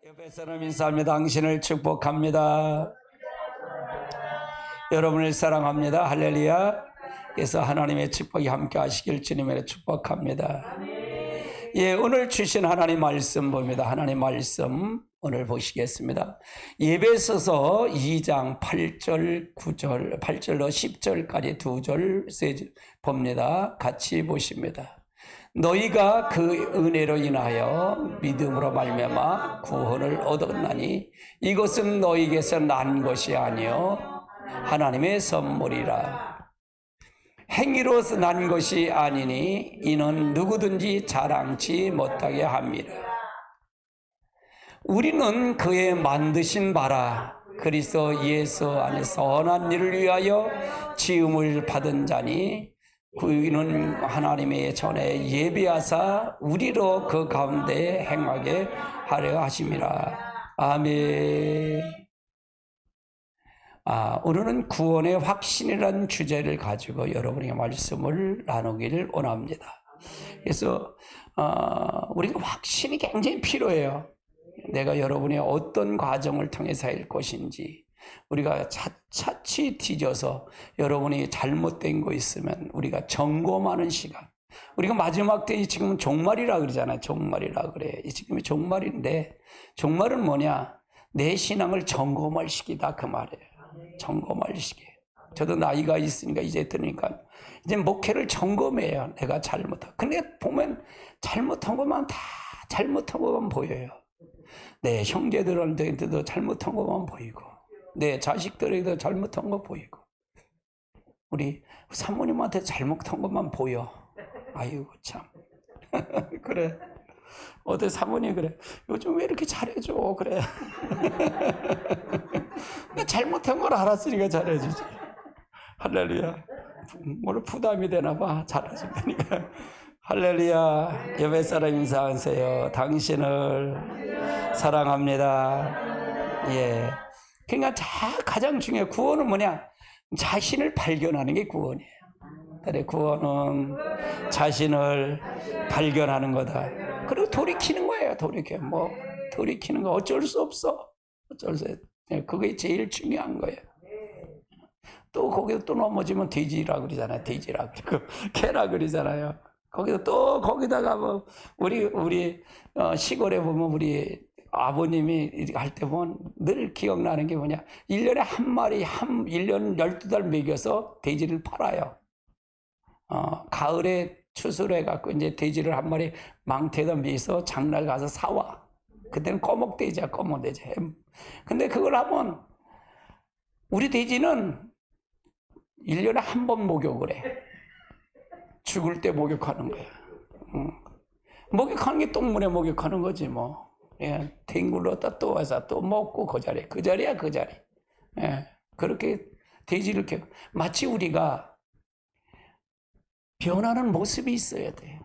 옆에 사람 인사합니다. 당신을 축복합니다. 여러분을 사랑합니다. 할렐루야. 그래서 하나님의 축복이 함께 하시길 주님을 축복합니다. 예, 오늘 주신 하나님 말씀 봅니다. 하나님 말씀 오늘 보시겠습니다. 에베소서 2장 8절 9절 8절로 10절까지 2절 3절 봅니다. 같이 보십니다. 너희가 그 은혜로 인하여 믿음으로 말미암아 구원을 얻었나니 이것은 너희에게서 난 것이 아니요 하나님의 선물이라. 행위로서 난 것이 아니니 이는 누구든지 자랑치 못하게 합니다. 우리는 그의 만드신 바라 그리스도 예수 안에서 선한 일을 위하여 지음을 받은 자니 그는 하나님의 전에 예비하사 우리로 그 가운데 행하게 하려 하심이라. 아멘. 오늘은 구원의 확신이라는 주제를 가지고 여러분에게 말씀을 나누기를 원합니다. 그래서 우리가 확신이 굉장히 필요해요. 내가 여러분의 어떤 과정을 통해서 할 것인지 우리가 차츰 뒤져서 여러분이 잘못된 거 있으면 우리가 점검하는 시간. 우리가 마지막 때 지금은 종말이라 그러잖아요. 종말이라 그래. 지금이 종말인데 종말은 뭐냐? 내 신앙을 점검할 시기다 그 말이에요. 점검할 시기. 저도 나이가 있으니까 이제 들으니까 이제 목회를 점검해요. 내가 잘못한. 근데 보면 잘못한 것만 다 잘못한 것만 보여요. 내 형제들한테도 잘못한 것만 보이고 내 자식들에게도 잘못한 거 보이고 우리 사모님한테 잘못한 것만 보여. 아이고 참. 그래. 어때 사모님 그래. 요즘 왜 이렇게 잘해줘 그래. 잘못한 걸 알았으니까 잘해주지. 할렐루야. 오늘 부담이 되나 봐. 잘해준다니까. 할렐루야. 옆에 사람 인사하세요. 당신을 사랑합니다. 예. 그러니까 가장 중요해. 구원은 뭐냐? 자신을 발견하는 게 구원이에요. 그래, 구원은 자신을 발견하는 거다. 그리고 돌이키는 거예요. 돌이키는 거 어쩔 수 없어. 어쩔 수 없어. 그게 제일 중요한 거예요. 또 거기서 또 넘어지면 돼지라 그러잖아요. 돼지라 그러고 개라 그러잖아요. 거기다가 뭐 우리 시골에 보면 우리 아버님이 할 때 보면 늘 기억나는 게 뭐냐? 1년에 한 마리 1년 12달 먹여서 돼지를 팔아요. 가을에 추수를 해갖고 이제 돼지를 한 마리 망태에다 매서 장날 가서 사와. 그때는 꺼먹돼지야, 꺼먹돼지. 근데 그걸 하면 우리 돼지는 1년에 한 번 목욕을 해. 죽을 때 목욕하는 거야. 목욕하는 게 똥물에 목욕하는 거지 뭐. 예, 댕굴렀다 또 와서 또 먹고 그 자리야. 예, 그렇게 돼지를 키워. 마치 우리가 변하는 모습이 있어야 돼요.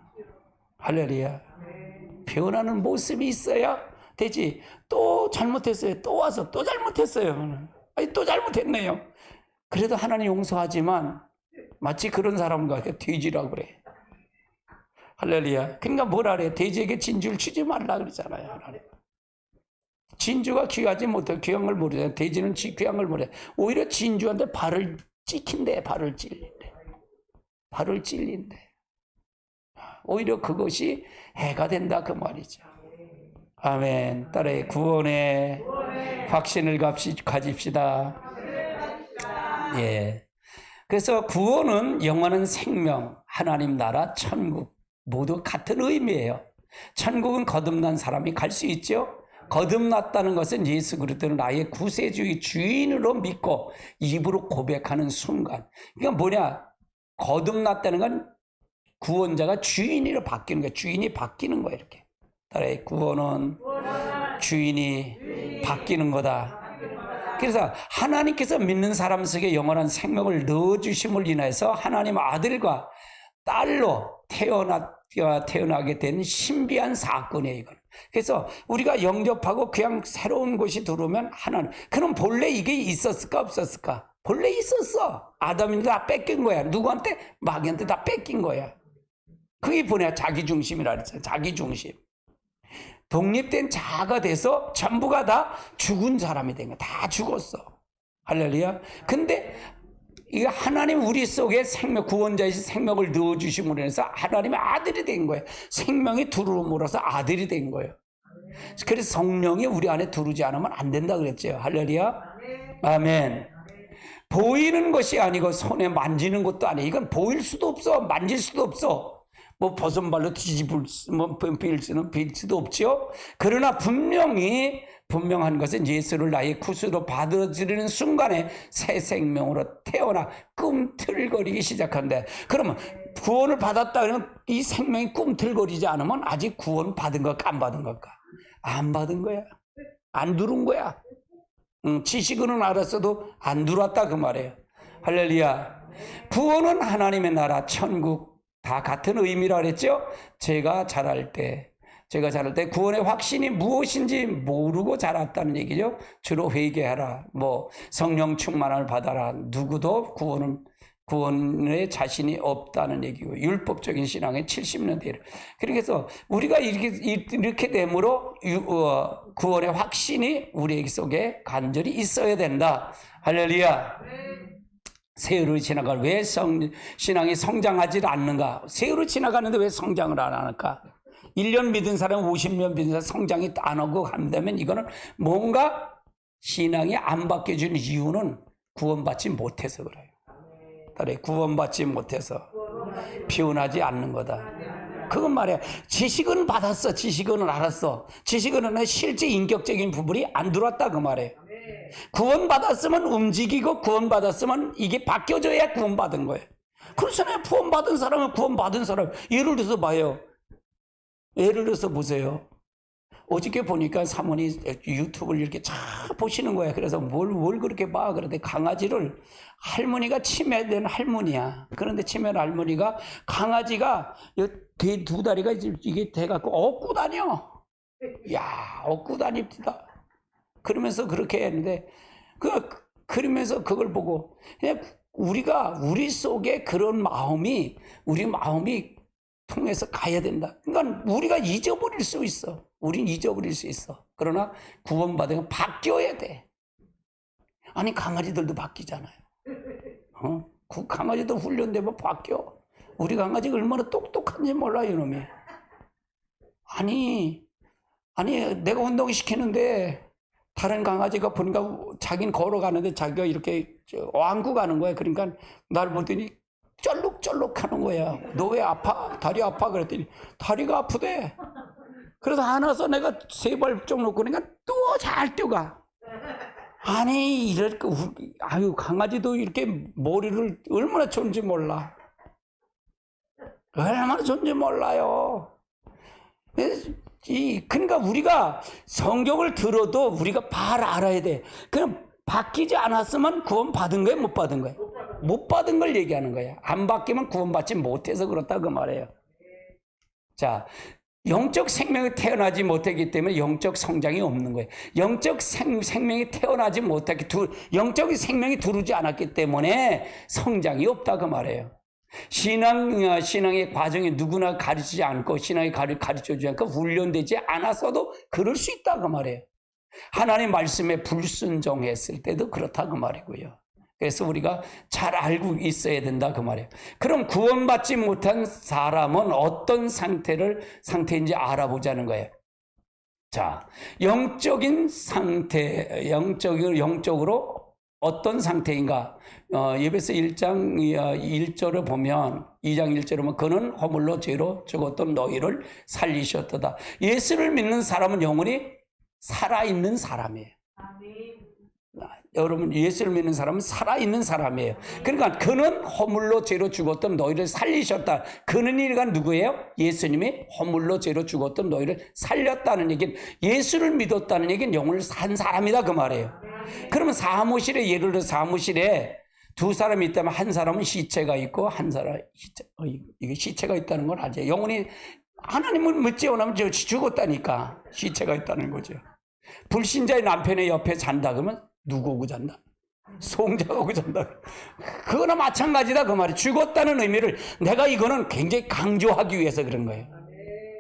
할렐루야. 변하는 모습이 있어야 되지. 또 잘못했어요. 또 와서 또 잘못했어요. 아니 또 잘못했네요. 그래도 하나님 용서하지만 마치 그런 사람과 돼지라고 그래. 할렐루야. 그러니까 뭐라 그래? 돼지에게 진주를 치지 말라 그러잖아요. 하나님. 진주가 귀하지 못해. 귀한 걸 모르잖아요. 돼지는 귀한 걸 모르잖아요. 오히려 진주한테 발을 찍힌대. 발을 찔린대. 오히려 그것이 해가 된다 그 말이죠. 아멘. 따라해. 구원의 확신을 가집시다. 예. 그래서 구원은 영원한 생명, 하나님 나라, 천국 모두 같은 의미예요. 천국은 거듭난 사람이 갈 수 있죠. 거듭났다는 것은 예수 그리스도를 나의 구세주의 주인으로 믿고 입으로 고백하는 순간. 그러니까 뭐냐? 거듭났다는 건 구원자가 주인으로 바뀌는 거예요. 주인이 바뀌는 거예요. 이렇게. 따라해. 구원은 주인이 바뀌는 거다. 그래서 하나님께서 믿는 사람 속에 영원한 생명을 넣어주심을 인해서 하나님 아들과 딸로 태어나게 된 신비한 사건이에요. 이건. 그래서 우리가 영접하고 그냥 새로운 것이 들어오면 하나님. 그럼 본래 이게 있었을까 없었을까? 본래 있었어. 아담인데 다 뺏긴 거야. 누구한테? 마귀한테 다 뺏긴 거야. 그게 뭐냐? 자기중심이라 그랬잖아. 자기중심. 독립된 자아가 돼서 전부가 다 죽은 사람이 된 거야. 다 죽었어. 할렐루야. 근데 이 하나님 우리 속에 생명, 구원자이신 생명을 넣어주심으로 인해서 하나님의 아들이 된 거예요. 생명이 들어옴으로써 아들이 된 거예요. 그래서 성령이 우리 안에 들어오지 않으면 안 된다 그랬죠. 할렐루야. 아멘. 보이는 것이 아니고 손에 만지는 것도 아니에요. 이건 보일 수도 없어. 만질 수도 없어. 뭐 버선발로 뒤집을 빌 수도 없죠. 그러나 분명한 것은 예수를 나의 구주로 받아들이는 순간에 새 생명으로 태어나 꿈틀거리기 시작한대. 그러면 구원을 받았다 그러면 이 생명이 꿈틀거리지 않으면 아직 구원 받은 걸까 안 받은 걸까? 안 받은 거야. 안 들어온 거야. 지식은 알았어도 안 들어왔다 그 말이에요. 할렐루야. 구원은 하나님의 나라, 천국 다 같은 의미라 그랬죠. 제가 자랄 때 구원의 확신이 무엇인지 모르고 자랐다는 얘기죠. 주로 회개하라, 뭐 성령 충만을 받아라. 누구도 구원에 자신이 없다는 얘기고, 율법적인 신앙의 70년대. 그래서 우리가 이렇게 되므로 구원의 확신이 우리 속에 간절히 있어야 된다. 할렐루야. 세월이 지나가 왜 신앙이 성장하지 않는가? 세월이 지나가는데 왜 성장을 안 하는가? 1년 믿은 사람, 50년 믿은 사람 성장이 안 하고 간다면 이거는 뭔가 신앙이 안 바뀌어주는 이유는 구원받지 못해서 그래요. 구원받지 못해서 피어나지 않는 거다. 그건 말이야. 지식은 받았어. 지식은 알았어. 지식은 실제 인격적인 부분이 안 들어왔다 그 말이에요. 구원받았으면 움직이고 구원받았으면 이게 바뀌어져야 구원받은 거예요. 그렇잖아요. 구원받은 사람은 구원받은 사람. 예를 들어서 봐요. 예를 들어서 보세요. 어저께 보니까 사모님 유튜브를 이렇게 잘 보시는 거야. 그래서 뭘 그렇게 봐. 그런데 강아지를 할머니가 치매된 할머니야. 그런데 치매된 할머니가 강아지가 뒤 두 다리가 이게 돼갖고 업고 다녀. 야, 업고 다닙니다. 그러면서 그렇게 했는데, 그러면서 그걸 보고, 그냥 우리 속에 그런 마음이, 우리 마음이 통해서 가야 된다. 그러니까 우리가 잊어버릴 수 있어. 우린 잊어버릴 수 있어. 그러나 구원받으면 바뀌어야 돼. 아니, 강아지들도 바뀌잖아요. 그 강아지도 훈련되면 바뀌어. 우리 강아지가 얼마나 똑똑한지 몰라, 이놈이. 아니, 내가 운동시키는데, 다른 강아지가 보니까 자기는 걸어가는데 자기가 이렇게 왕구 가는 거야. 그러니까 나를 보더니 쩔룩쩔룩 하는 거야. 너 왜 아파? 다리 아파? 그랬더니 다리가 아프대. 그래서 안아서 내가 세 발 좀 놓고 그러니까 또 잘 뛰어가. 아니, 강아지도 이렇게 머리를 얼마나 좋은지 몰라. 얼마나 좋은지 몰라요. 그러니까 우리가 성경을 들어도 우리가 잘 알아야 돼. 그럼 바뀌지 않았으면 구원 받은 거예요? 못 받은 거예요? 못 받은 걸 얘기하는 거예요. 안 바뀌면 구원받지 못해서 그렇다 그 말이에요. 자, 영적 생명이 태어나지 못했기 때문에 영적 성장이 없는 거예요. 영적 생명이 태어나지 못했기 영적 생명이 들어오지 않았기 때문에 성장이 없다 그 말이에요. 신앙의 과정이 누구나 가르치지 않고 신앙이 가르쳐주지 않고 훈련되지 않아서도 그럴 수 있다 그 말이에요. 하나님 말씀에 불순종했을 때도 그렇다 그 말이고요. 그래서 우리가 잘 알고 있어야 된다 그 말이에요. 그럼 구원받지 못한 사람은 어떤 상태인지 알아보자는 거예요. 자, 영적인 상태, 영적으로 어떤 상태인가? 에베소 1장 1절을 보면 2장 1절을 보면 그는 허물로 죄로 죽었던 너희를 살리셨도다. 예수를 믿는 사람은 영원히 살아있는 사람이에요. 여러분, 예수를 믿는 사람은 살아있는 사람이에요. 그러니까 그는 허물로 죄로 죽었던 너희를 살리셨다. 그는 이가 누구예요? 예수님이 허물로 죄로 죽었던 너희를 살렸다는 얘기는, 예수를 믿었다는 얘기는 영혼을 산 사람이다 그 말이에요. 그러면 사무실에, 예를 들어 사무실에 두 사람이 있다면 한 사람은 시체가 있고 한 사람 이게 시체가 있다는 걸 알죠. 영혼이 하나님을 믿지 않으면 죽었다니까 시체가 있다는 거죠. 불신자의 남편의 옆에 잔다 그러면 누구하고 잔다? 송자하고 잔다. 그거나 마찬가지다 그 말이. 죽었다는 의미를 내가 이거는 굉장히 강조하기 위해서 그런 거예요.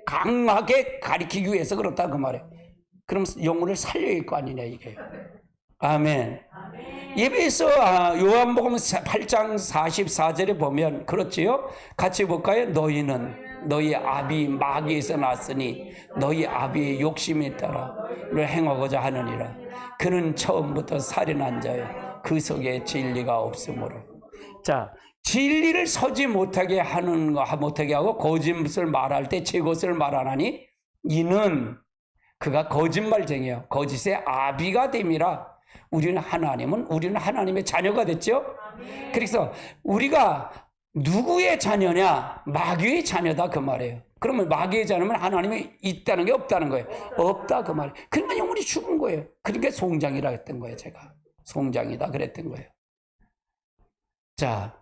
강하게 가리키기 위해서 그렇다 그 말이에요. 그럼 영혼을 살려야 할 거 아니냐 이게. 아멘. 예배에서 요한복음 8장 44절에 보면 그렇지요. 같이 볼까요? 너희는 너희 아비 마귀에서 났으니 너희 아비의 욕심에 따라 행하고자 하느니라. 그는 처음부터 살인한 자요 그 속에 진리가 없으므로. 자, 진리를 서지 못하게 하고 거짓을 말할 때 제 것을 말하나니 이는 그가 거짓말쟁이요 거짓의 아비가 됨이라. 우리는 하나님의 자녀가 됐죠. 그래서 우리가 누구의 자녀냐? 마귀의 자녀다 그 말이에요. 그러면 마귀의 자녀면 하나님이 있다는 게 없다는 거예요. 없다 그 말이에요. 그러니까 영혼이 죽은 거예요. 그러니까 송장이라 했던 거예요. 제가 송장이다 그랬던 거예요. 자,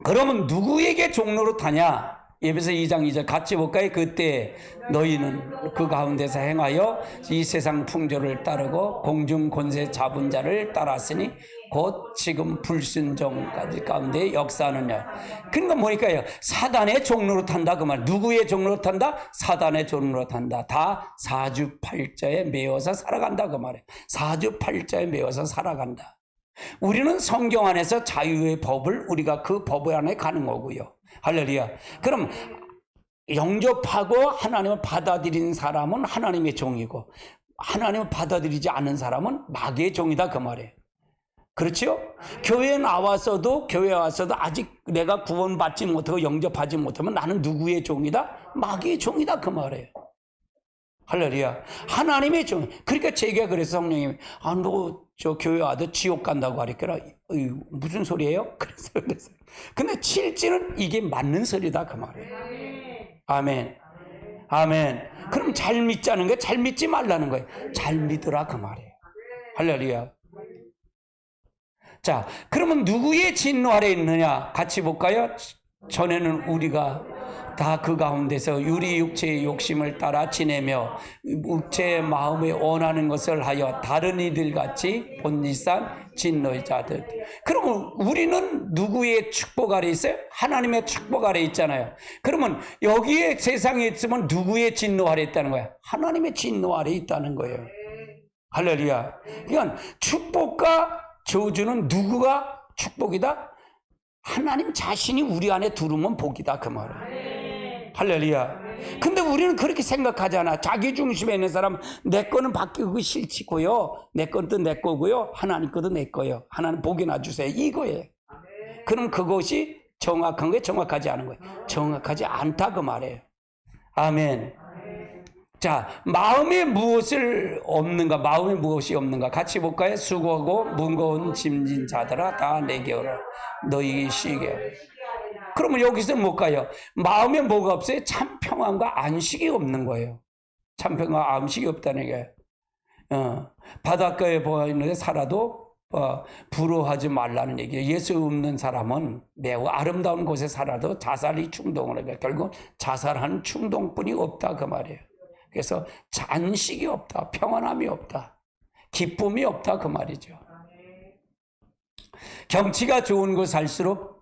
그러면 누구에게 종로로 타냐? 에베소 2장 2절 같이 볼까요? 그때 너희는 그 가운데서 행하여 이 세상 풍조를 따르고 공중 권세 잡은 자를 따랐으니 곧 지금 불순종 가운데 역사하느냐. 그러니까 뭐니까요? 사단의 종로로 탄다 그 말. 누구의 종로로 탄다? 사단의 종로로 탄다. 다 사주팔자에 매여서 살아간다 그 말이에요. 사주팔자에 매여서 살아간다. 우리는 성경 안에서 자유의 법을 우리가 그 법 안에 가는 거고요. 할렐루야. 그럼 영접하고 하나님을 받아들인 사람은 하나님의 종이고 하나님을 받아들이지 않은 사람은 마귀의 종이다 그 말이에요. 그렇죠? 교회에 와서도 아직 내가 구원받지 못하고 영접하지 못하면 나는 누구의 종이다? 마귀의 종이다 그 말이에요. 할렐루야. 하나님의 종. 그러니까 제가 그래서 성령님이 너 저 교회 와도 지옥 간다고 하니까 무슨 소리예요? 그래서 근데 실제는 이게 맞는 소리다 그 말이에요. 아멘. 아멘. 그럼 잘 믿자는 거예요? 잘 믿지 말라는 거예요? 잘 믿으라 그 말이에요. 할렐루야. 자, 그러면 누구의 진노 아래 있느냐? 같이 볼까요? 전에는 우리가 다 그 가운데서 유리 육체의 욕심을 따라 지내며 육체의 마음에 원하는 것을 하여 다른 이들같이 본질상 진노의 자들. 그러면 우리는 누구의 축복 아래 있어요? 하나님의 축복 아래 있잖아요. 그러면 여기에 세상에 있으면 누구의 진노 아래 있다는 거예요? 하나님의 진노 아래 있다는 거예요. 할렐루야. 그러니까 축복과 저주는 누구가 축복이다? 하나님 자신이 우리 안에 들어오면 복이다 그 말이에요. 할렐루야. 근데 우리는 그렇게 생각하잖아. 자기 중심에 있는 사람 내 거는 바뀌고 싫지고요. 내 것도 내 거고요. 하나님 것도 내 거예요. 하나님 복이나 주세요. 이거예요. 그럼 그것이 정확한 거예요? 정확하지 않은 거예요? 정확하지 않다 그 말이에요. 아멘. 자, 마음에 무엇이 없는가? 같이 볼까요? 수고하고 무거운 짐진 자들아 다 내게 오라. 너희 쉬게 하라. 그러면 여기서 못 가요. 마음에 뭐가 없어요? 참 평안과 안식이 없는 거예요. 참 평안과 안식이 없다는 게. 바닷가에 보이는데 살아도 부러워하지 말라는 얘기예요. 예수 없는 사람은 매우 아름다운 곳에 살아도 자살이 충동을 해요. 결국 자살하는 충동뿐이 없다 그 말이에요. 그래서 안식이 없다, 평안함이 없다, 기쁨이 없다 그 말이죠. 경치가 좋은 곳 살수록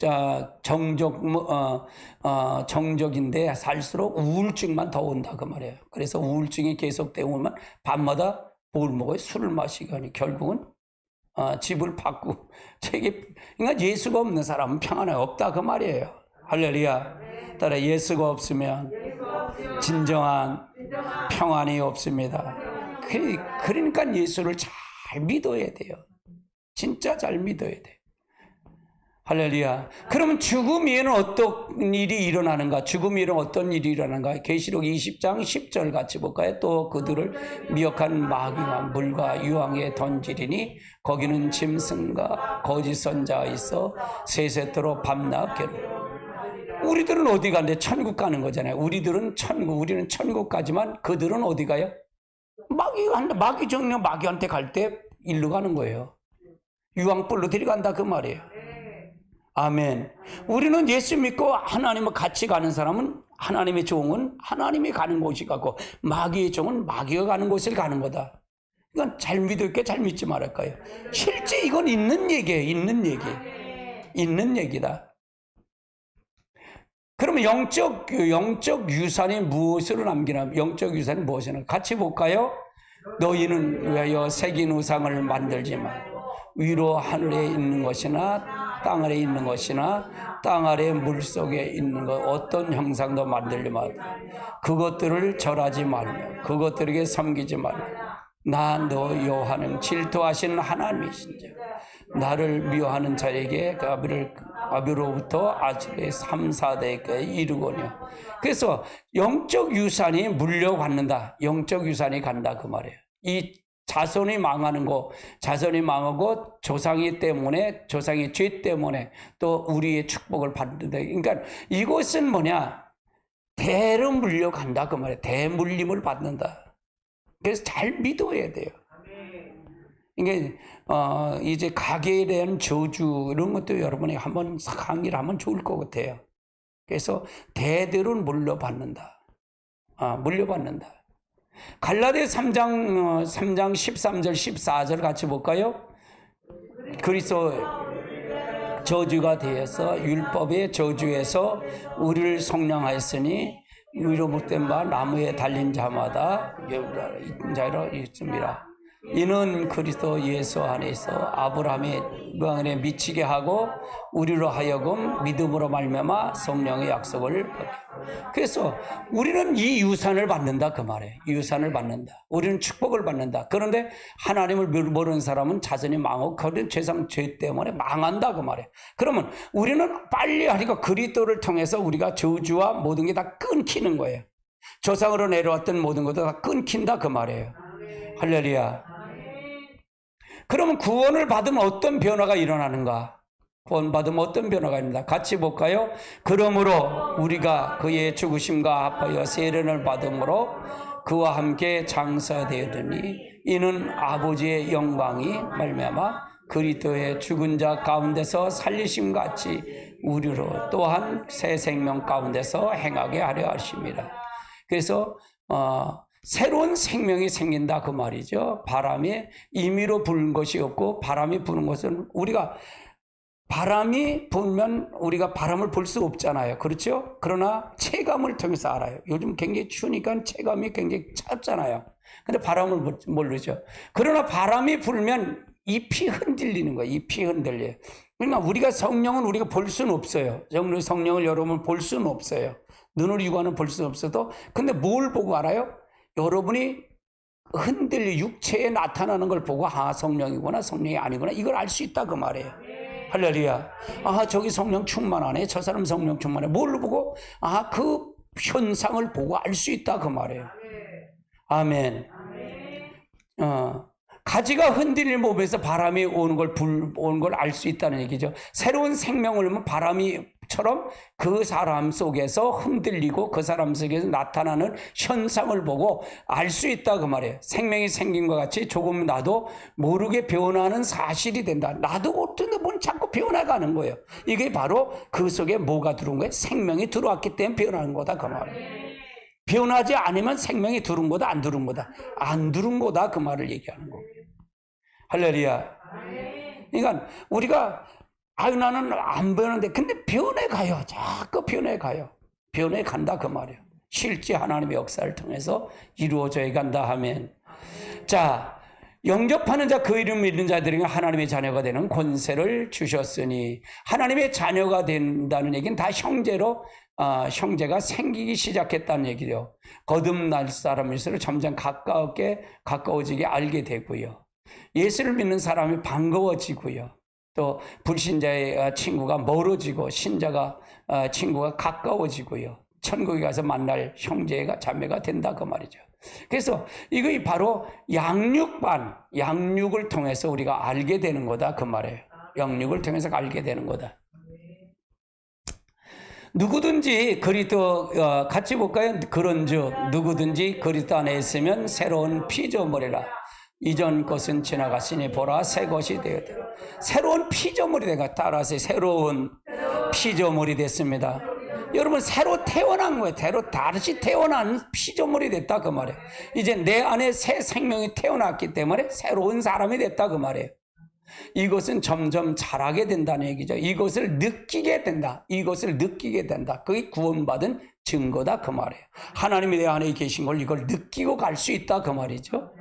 정적인데 살수록 우울증만 더 온다 그 말이에요. 그래서 우울증이 계속되고 오면 밤마다 뭘 먹어요? 술을 마시고 하니 결국은 집을 바꾸고 그러니까 예수가 없는 사람은 평안이 없다 그 말이에요. 할렐루야. 따라 예수가 없으면 진정한 평안이 없습니다. 그러니까 예수를 잘 믿어야 돼요. 진짜 잘 믿어야 돼. 할렐루야. 그러면 죽음 위에는 어떤 일이 일어나는가? 죽음 위에는 어떤 일이 일어나는가? 계시록 20장 10절 같이 볼까요? 또 그들을 미혹한 마귀가 물과 유황에 던지리니 거기는 짐승과 거짓 선자가 있어 세세토록 밤낮 괴로워. 우리들은 어디 가는데? 천국 가는 거잖아요. 우리는 천국 가지만 그들은 어디 가요? 마귀 정령 마귀한테 갈 때 일로 가는 거예요. 유황불로 데려간다 그 말이에요. 아멘. 우리는 예수 믿고 하나님과 같이 가는 사람은 하나님의 종은 하나님이 가는 곳이 가고 마귀의 종은 마귀가 가는 곳을 가는 거다. 이건 잘 믿을게 잘 믿지 말할까요? 실제 이건 있는 얘기예요. 있는 얘기다. 그러면 영적 유산이 무엇으로 남기나? 영적 유산이 무엇이나? 같이 볼까요? 너희는 왜요 새긴 우상을 만들지 마. 위로 하늘에 있는 것이나 땅 아래에 있는 것이나 땅 아래 물 속에 있는 것 어떤 형상도 만들지 마. 그것들을 절하지 말며 그것들에게 섬기지 말며 나 너 여호와는 질투하시는 하나님이신지 나를 미워하는 자에게 그 아비로부터 아직의 3, 4대까지 이르거니와. 그래서 영적 유산이 물려받는다. 영적 유산이 간다 그 말이에요. 이 자손이 망하는 거, 자손이 망하고 조상이 때문에, 조상의 죄 때문에 또 우리의 축복을 받는다. 그러니까 이것은 뭐냐? 대로 물려간다 그 말이에요. 대물림을 받는다. 그래서 잘 믿어야 돼요. 이게 이제 가계에 대한 저주 이런 것도 여러분이 한번 강의를 하면 좋을 것 같아요. 그래서 대대로 물려받는다. 물려받는다. 갈라디아 3장 13절 14절 같이 볼까요? 그리스도 저주가 되어서 율법의 저주에서 우리를 속량하였으니 위로 못된 바 나무에 달린 자마다 자로 있습니다. 이는 그리스도 예수 안에서 아브라함의 명에 미치게 하고 우리로 하여금 믿음으로 말미암아 성령의 약속을 받게. 그래서 우리는 이 유산을 받는다 그 말이에요. 유산을 받는다. 우리는 축복을 받는다. 그런데 하나님을 모르는 사람은 자손이 망하고 그런 죄 때문에 망한다 그 말이에요. 그러면 우리는 빨리 하니까 그리스도를 통해서 우리가 저주와 모든 게 다 끊기는 거예요. 조상으로 내려왔던 모든 것도 다 끊긴다 그 말이에요. 할렐루야. 그러면 구원을 받으면 어떤 변화가 일어나는가? 구원 받으면 어떤 변화가 있는가? 같이 볼까요? 그러므로 우리가 그의 죽으심과 합하여 세례를 받음으로 그와 함께 장사되었으니 이는 아버지의 영광이 말미암아 그리스도의 죽은 자 가운데서 살리심 같이 우리로 또한 새 생명 가운데서 행하게 하려 하십니다. 그래서 새로운 생명이 생긴다 그 말이죠. 바람이 임의로 부는 것이 없고 바람이 부는 것은 우리가 바람이 불면 우리가 바람을 볼 수 없잖아요. 그렇죠? 그러나 체감을 통해서 알아요. 요즘 굉장히 추우니까 체감이 굉장히 짧잖아요. 근데 바람을 모르죠. 그러나 바람이 불면 잎이 흔들리는 거예요. 잎이 흔들려요. 그러니까 우리가 성령은 우리가 볼 수는 없어요. 성령을 여러분 볼 수는 없어요. 눈으로 육안은 볼 수는 없어도 근데 뭘 보고 알아요? 여러분이 흔들려 육체에 나타나는 걸 보고 성령이구나 성령이 아니구나 이걸 알 수 있다 그 말이에요. 할렐루야. 저기 성령 충만하네. 저 사람 성령 충만해. 뭘로 보고? 그 현상을 보고 알 수 있다 그 말이에요. 아멘. 가지가 흔들리는 몸에서 바람이 오는 걸 알 수 있다는 얘기죠. 새로운 생명을 보면 바람이처럼 그 사람 속에서 흔들리고 그 사람 속에서 나타나는 현상을 보고 알 수 있다 그 말이에요. 생명이 생긴 것 같이 조금 나도 모르게 변하는 사실이 된다. 나도 어떤 건 자꾸 변해가는 거예요. 이게 바로 그 속에 뭐가 들어온 거예요? 생명이 들어왔기 때문에 변하는 거다 그 말이에요. 변하지 않으면 생명이 들은 거다 안 들은 거다? 안 들은 거다 그 말을 얘기하는 거예요. 할렐루야. 그러니까 우리가 나는 안 변하는데 근데 변해가요. 자꾸 변해가요. 변해간다 그 말이에요. 실제 하나님의 역사를 통해서 이루어져 간다 하면 자 영접하는 자 그 이름 믿는 자들에게 하나님의 자녀가 되는 권세를 주셨으니 하나님의 자녀가 된다는 얘기는 다 형제로 형제가 생기기 시작했다는 얘기죠. 거듭날 사람일수록 점점 가까워지게 알게 되고요. 예수를 믿는 사람이 반가워지고요. 또 불신자의 친구가 멀어지고 신자가 친구가 가까워지고요. 천국에 가서 만날 형제가 자매가 된다 그 말이죠. 그래서 이거 바로 양육을 통해서 우리가 알게 되는 거다 그 말이에요. 양육을 통해서 알게 되는 거다. 누구든지 그리스도 같이 볼까요? 그런즉 누구든지 그리스도 안에 있으면 새로운 피조물이라 이전 것은 지나갔으니 보라 새 것이 되었다. 새로운 피조물이 되가 따라서 새로운 피조물이 됐습니다. 여러분 새로 태어난 거예요. 다시 태어난 피조물이 됐다 그 말이에요. 이제 내 안에 새 생명이 태어났기 때문에 새로운 사람이 됐다 그 말이에요. 이것은 점점 자라게 된다는 얘기죠. 이것을 느끼게 된다. 이것을 느끼게 된다. 그게 구원받은 증거다 그 말이에요. 하나님이 내 안에 계신 걸 이걸 느끼고 갈 수 있다 그 말이죠.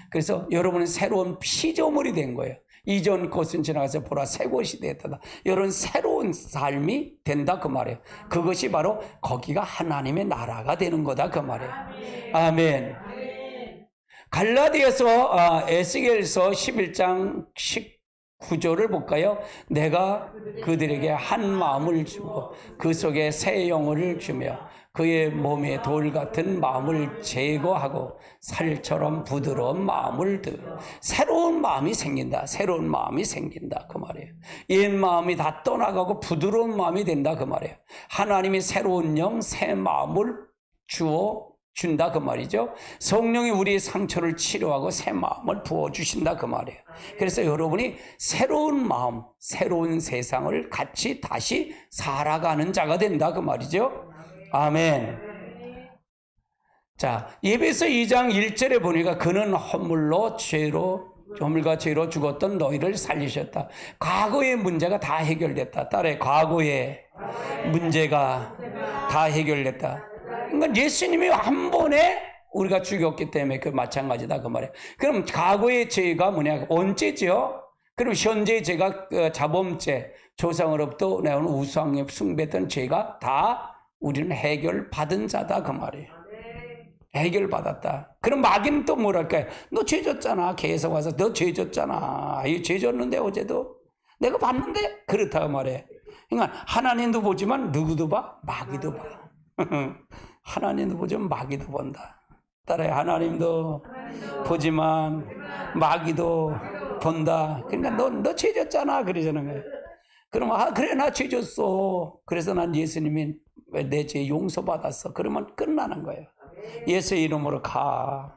그래서 여러분은 새로운 피조물이 된 거예요. 이전 것은 지나가서 보라 새 것이 되었다. 이런 새로운 삶이 된다 그 말이에요. 그것이 바로 거기가 하나님의 나라가 되는 거다 그 말이에요. 아멘. 갈라디아서 에스겔서 11장 19절을 볼까요? 내가 그들에게 한 마음을 주고 그 속에 새 영혼을 주며 그의 몸에 돌 같은 마음을 제거하고 살처럼 부드러운 마음을 새로운 마음이 생긴다. 새로운 마음이 생긴다 그 말이에요. 옛 마음이 다 떠나가고 부드러운 마음이 된다 그 말이에요. 하나님이 새로운 영, 새 마음을 준다 그 말이죠. 성령이 우리의 상처를 치료하고 새 마음을 부어주신다 그 말이에요. 그래서 여러분이 새로운 마음, 새로운 세상을 같이 다시 살아가는 자가 된다 그 말이죠. 아멘. 자, 에베소 2장 1절에 보니까 그는 허물과 죄로 죽었던 너희를 살리셨다. 과거의 문제가 다 해결됐다. 따라해, 과거의 문제가 다 해결됐다. 그러니까 예수님이 한 번에 우리가 죽였기 때문에 그 마찬가지다 그 말이에요. 그럼 과거의 죄가 뭐냐? 원죄죠. 그럼 현재의 죄가 자범죄, 조상으로부터 나온 우상에 숭배했던 죄가 다 우리는 해결받은 자다 그 말이에요. 해결받았다. 그럼 마귀는 또 뭐랄까요? 너 죄 졌잖아. 계속 와서 너 죄 졌잖아. 죄 졌는데 어제도 내가 봤는데 그렇다고 말해. 그러니까 하나님도 보지만 누구도 봐? 마귀도 봐. 하나님도 보지만 마귀도 본다. 따라해, 하나님도 보지만 마귀도 본다. 그러니까 너 죄 졌잖아 그러잖아요. 그러면 그래 나 죄 졌어. 그래서 난 예수님이 내 죄 용서받았어. 그러면 끝나는 거예요. 예수의 이름으로 가.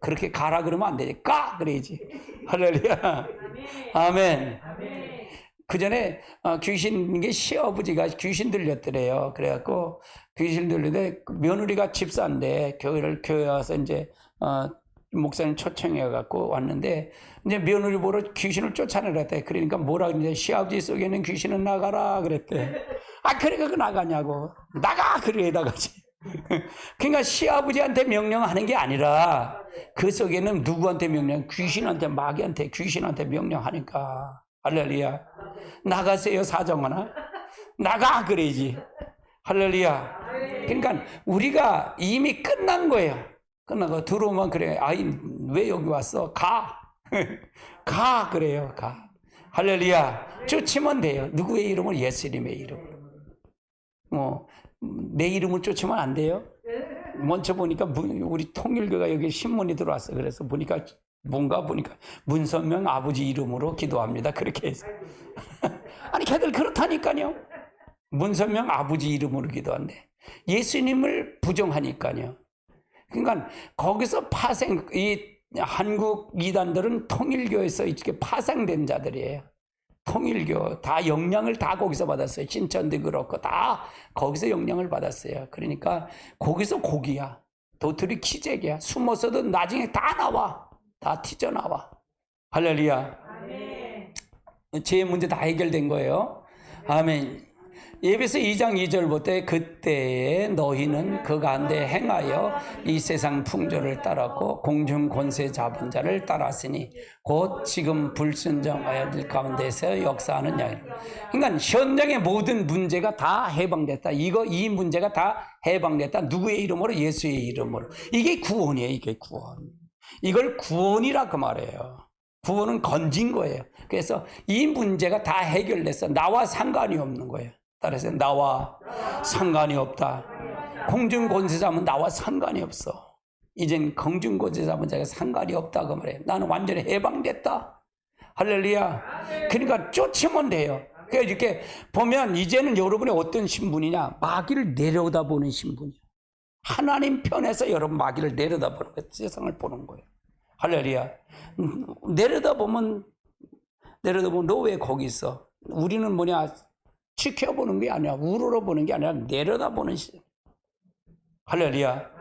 그렇게 가라 그러면 안 되지. 가 그래야지. 할렐루야. 아멘. 그 전에 귀신, 시아버지가 귀신 들렸더래요. 그래갖고 귀신 들리는데 며느리가 집사인데 교회 와서 이제 목사님 초청해갖고 왔는데 이제 며느리 보러 귀신을 쫓아내랬대. 그러니까 뭐라 그러는데 시아버지 속에 있는 귀신은 나가라 그랬대. 그러니까 그 나가냐고. 나가 그래 나가지. 그러니까 시아버지한테 명령하는 게 아니라 그 속에는 누구한테 귀신한테, 마귀한테, 귀신한테 명령하니까. 할렐루야. 나가세요 사정하나? 나가 그래야지. 할렐루야. 그러니까 우리가 이미 끝난 거예요. 끝나고 들어오면 그래. 왜 여기 왔어? 가. 가 그래요. 가. 할렐루야. 쫓으면 돼요. 누구의 이름을? 예수님의 이름으로. 내 이름을 쫓으면 안 돼요. 먼저 보니까 우리 통일교가 여기 신문이 들어왔어. 그래서 보니까 문선명 아버지 이름으로 기도합니다. 그렇게 해서. 아니 걔들 그렇다니까요. 문선명 아버지 이름으로 기도한대. 예수님을 부정하니까요. 그러니까 거기서 이 한국 이단들은 통일교에서 이렇게 파생된 자들이에요. 통일교 다 영향을 다 거기서 받았어요. 신천도 그렇고 다 거기서 영향을 받았어요. 그러니까 거기서 고기야. 도토리 키재기야. 숨어서도 나중에 다 나와. 다 튀져나와. 할렐루야. 제 문제 다 해결된 거예요. 아멘. 에베소 2장 2절부터 그때에 너희는 그 가운데 행하여 이 세상 풍조를 따랐고 공중 권세 잡은 자를 따랐으니 곧 지금 불순종하여들 가운데서 역사하는 양이라. 그러니까 현장의 모든 문제가 다 해방됐다. 이 문제가 다 해방됐다. 누구의 이름으로? 예수의 이름으로. 이게 구원이에요. 이게 구원. 이걸 구원이라고 말해요. 구원은 건진 거예요. 그래서 이 문제가 다 해결됐어. 나와 상관이 없는 거예요. 따라서 나와 상관이 없다. 공중권세자면 나와 상관이 없어. 이젠 공중권세자면 자가 상관이 없다고 말해. 나는 완전히 해방됐다. 할렐루야. 그러니까 쫓으면 돼요. 그러니까 이렇게 보면 이제는 여러분이 어떤 신분이냐? 마귀를 내려다보는 신분이야. 하나님 편에서 여러분 마귀를 내려다보는 거예요. 세상을 보는 거예요. 할렐루야. 내려다보면 너 왜 거기 있어? 우리는 뭐냐? 지켜보는 게 아니라 우러러보는 게 아니라 내려다보는 시. 할렐루야.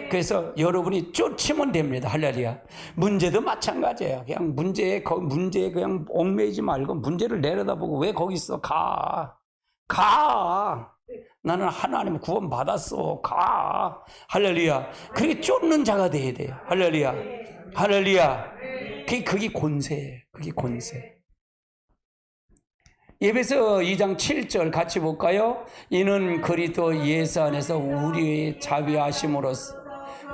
그래서 여러분이 쫓으면 됩니다. 할렐루야. 문제도 마찬가지예요. 그냥 문제에 그냥 얽매이지 말고 문제를 내려다보고 왜 거기 있어? 가. 나는 하나님 구원 받았어. 가. 할렐루야. 그게 쫓는 자가 돼야 돼요. 할렐루야. 할렐루야. 그게 권세예요. 그게 권세. 에베소 2장 7절 같이 볼까요? 이는 그리스도 예수 안에서 우리의 자비하심으로써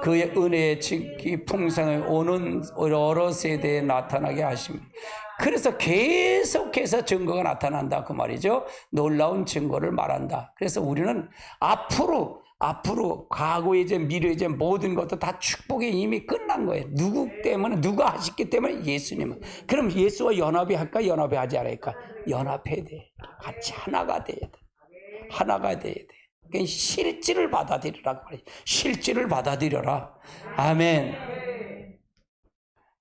그의 은혜의 지극히 풍성을 오는 여러 세대에 나타나게 하십니다. 그래서 계속해서 증거가 나타난다 그 말이죠. 놀라운 증거를 말한다. 그래서 우리는 앞으로 과거에 이제 미래에 이제 모든 것도 다 축복이 이미 끝난 거예요. 누구 때문에? 누가 하셨기 때문에? 예수님은. 그럼 예수와 연합이 할까? 연합이 하지 않을까? 연합해야 돼. 같이 하나가 돼야 돼. 하나가 돼야 돼. 그러니까 실질을 받아들이라고 말이에요. 실질을 받아들여라. 아멘.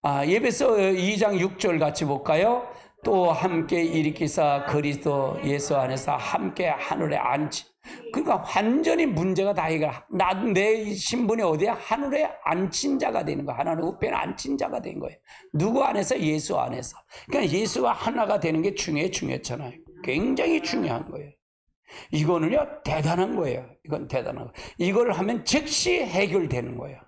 에베소 2장 6절 같이 볼까요? 또 함께 일으키사 그리스도 예수 안에서 함께 하늘에 앉히. 그러니까 완전히 문제가 다 내 신분이 어디야? 하늘에 앉힌 자가 되는 거야. 하나님 우편에 앉힌 자가 된 거예요. 누구 안에서? 예수 안에서. 그러니까 예수와 하나가 되는 게 중요했잖아요. 굉장히 중요한 거예요. 이거는요 대단한 거예요. 이건 대단한 거예요. 이걸 하면 즉시 해결되는 거예요.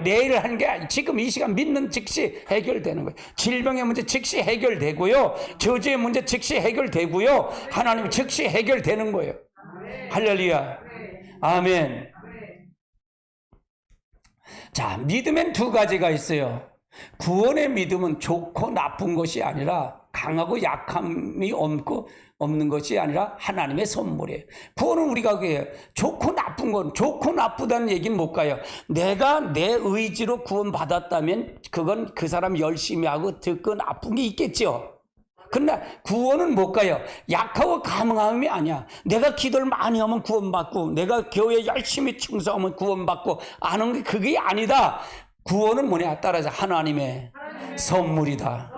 내일 하는 게 아니라 지금 이 시간 믿는 즉시 해결되는 거예요. 질병의 문제 즉시 해결되고요. 저주의 문제 즉시 해결되고요. 하나님 즉시 해결되는 거예요. 할렐루야. 아멘. 자, 믿음엔 두 가지가 있어요. 구원의 믿음은 좋고 나쁜 것이 아니라 강하고 약함이 없는 것이 아니라 하나님의 선물이에요. 구원은 우리가 좋고 나쁜 건 좋고 나쁘다는 얘기는 못 가요. 내가 내 의지로 구원받았다면 그건 그 사람 열심히 하고 듣고 나쁜 게 있겠죠. 그러나 구원은 못 가요. 약하고 감함이 아니야. 내가 기도를 많이 하면 구원받고 내가 교회에 열심히 충성하면 구원받고 안 하는 게 그게 아니다. 구원은 뭐냐? 따라서 하나님의 선물이다.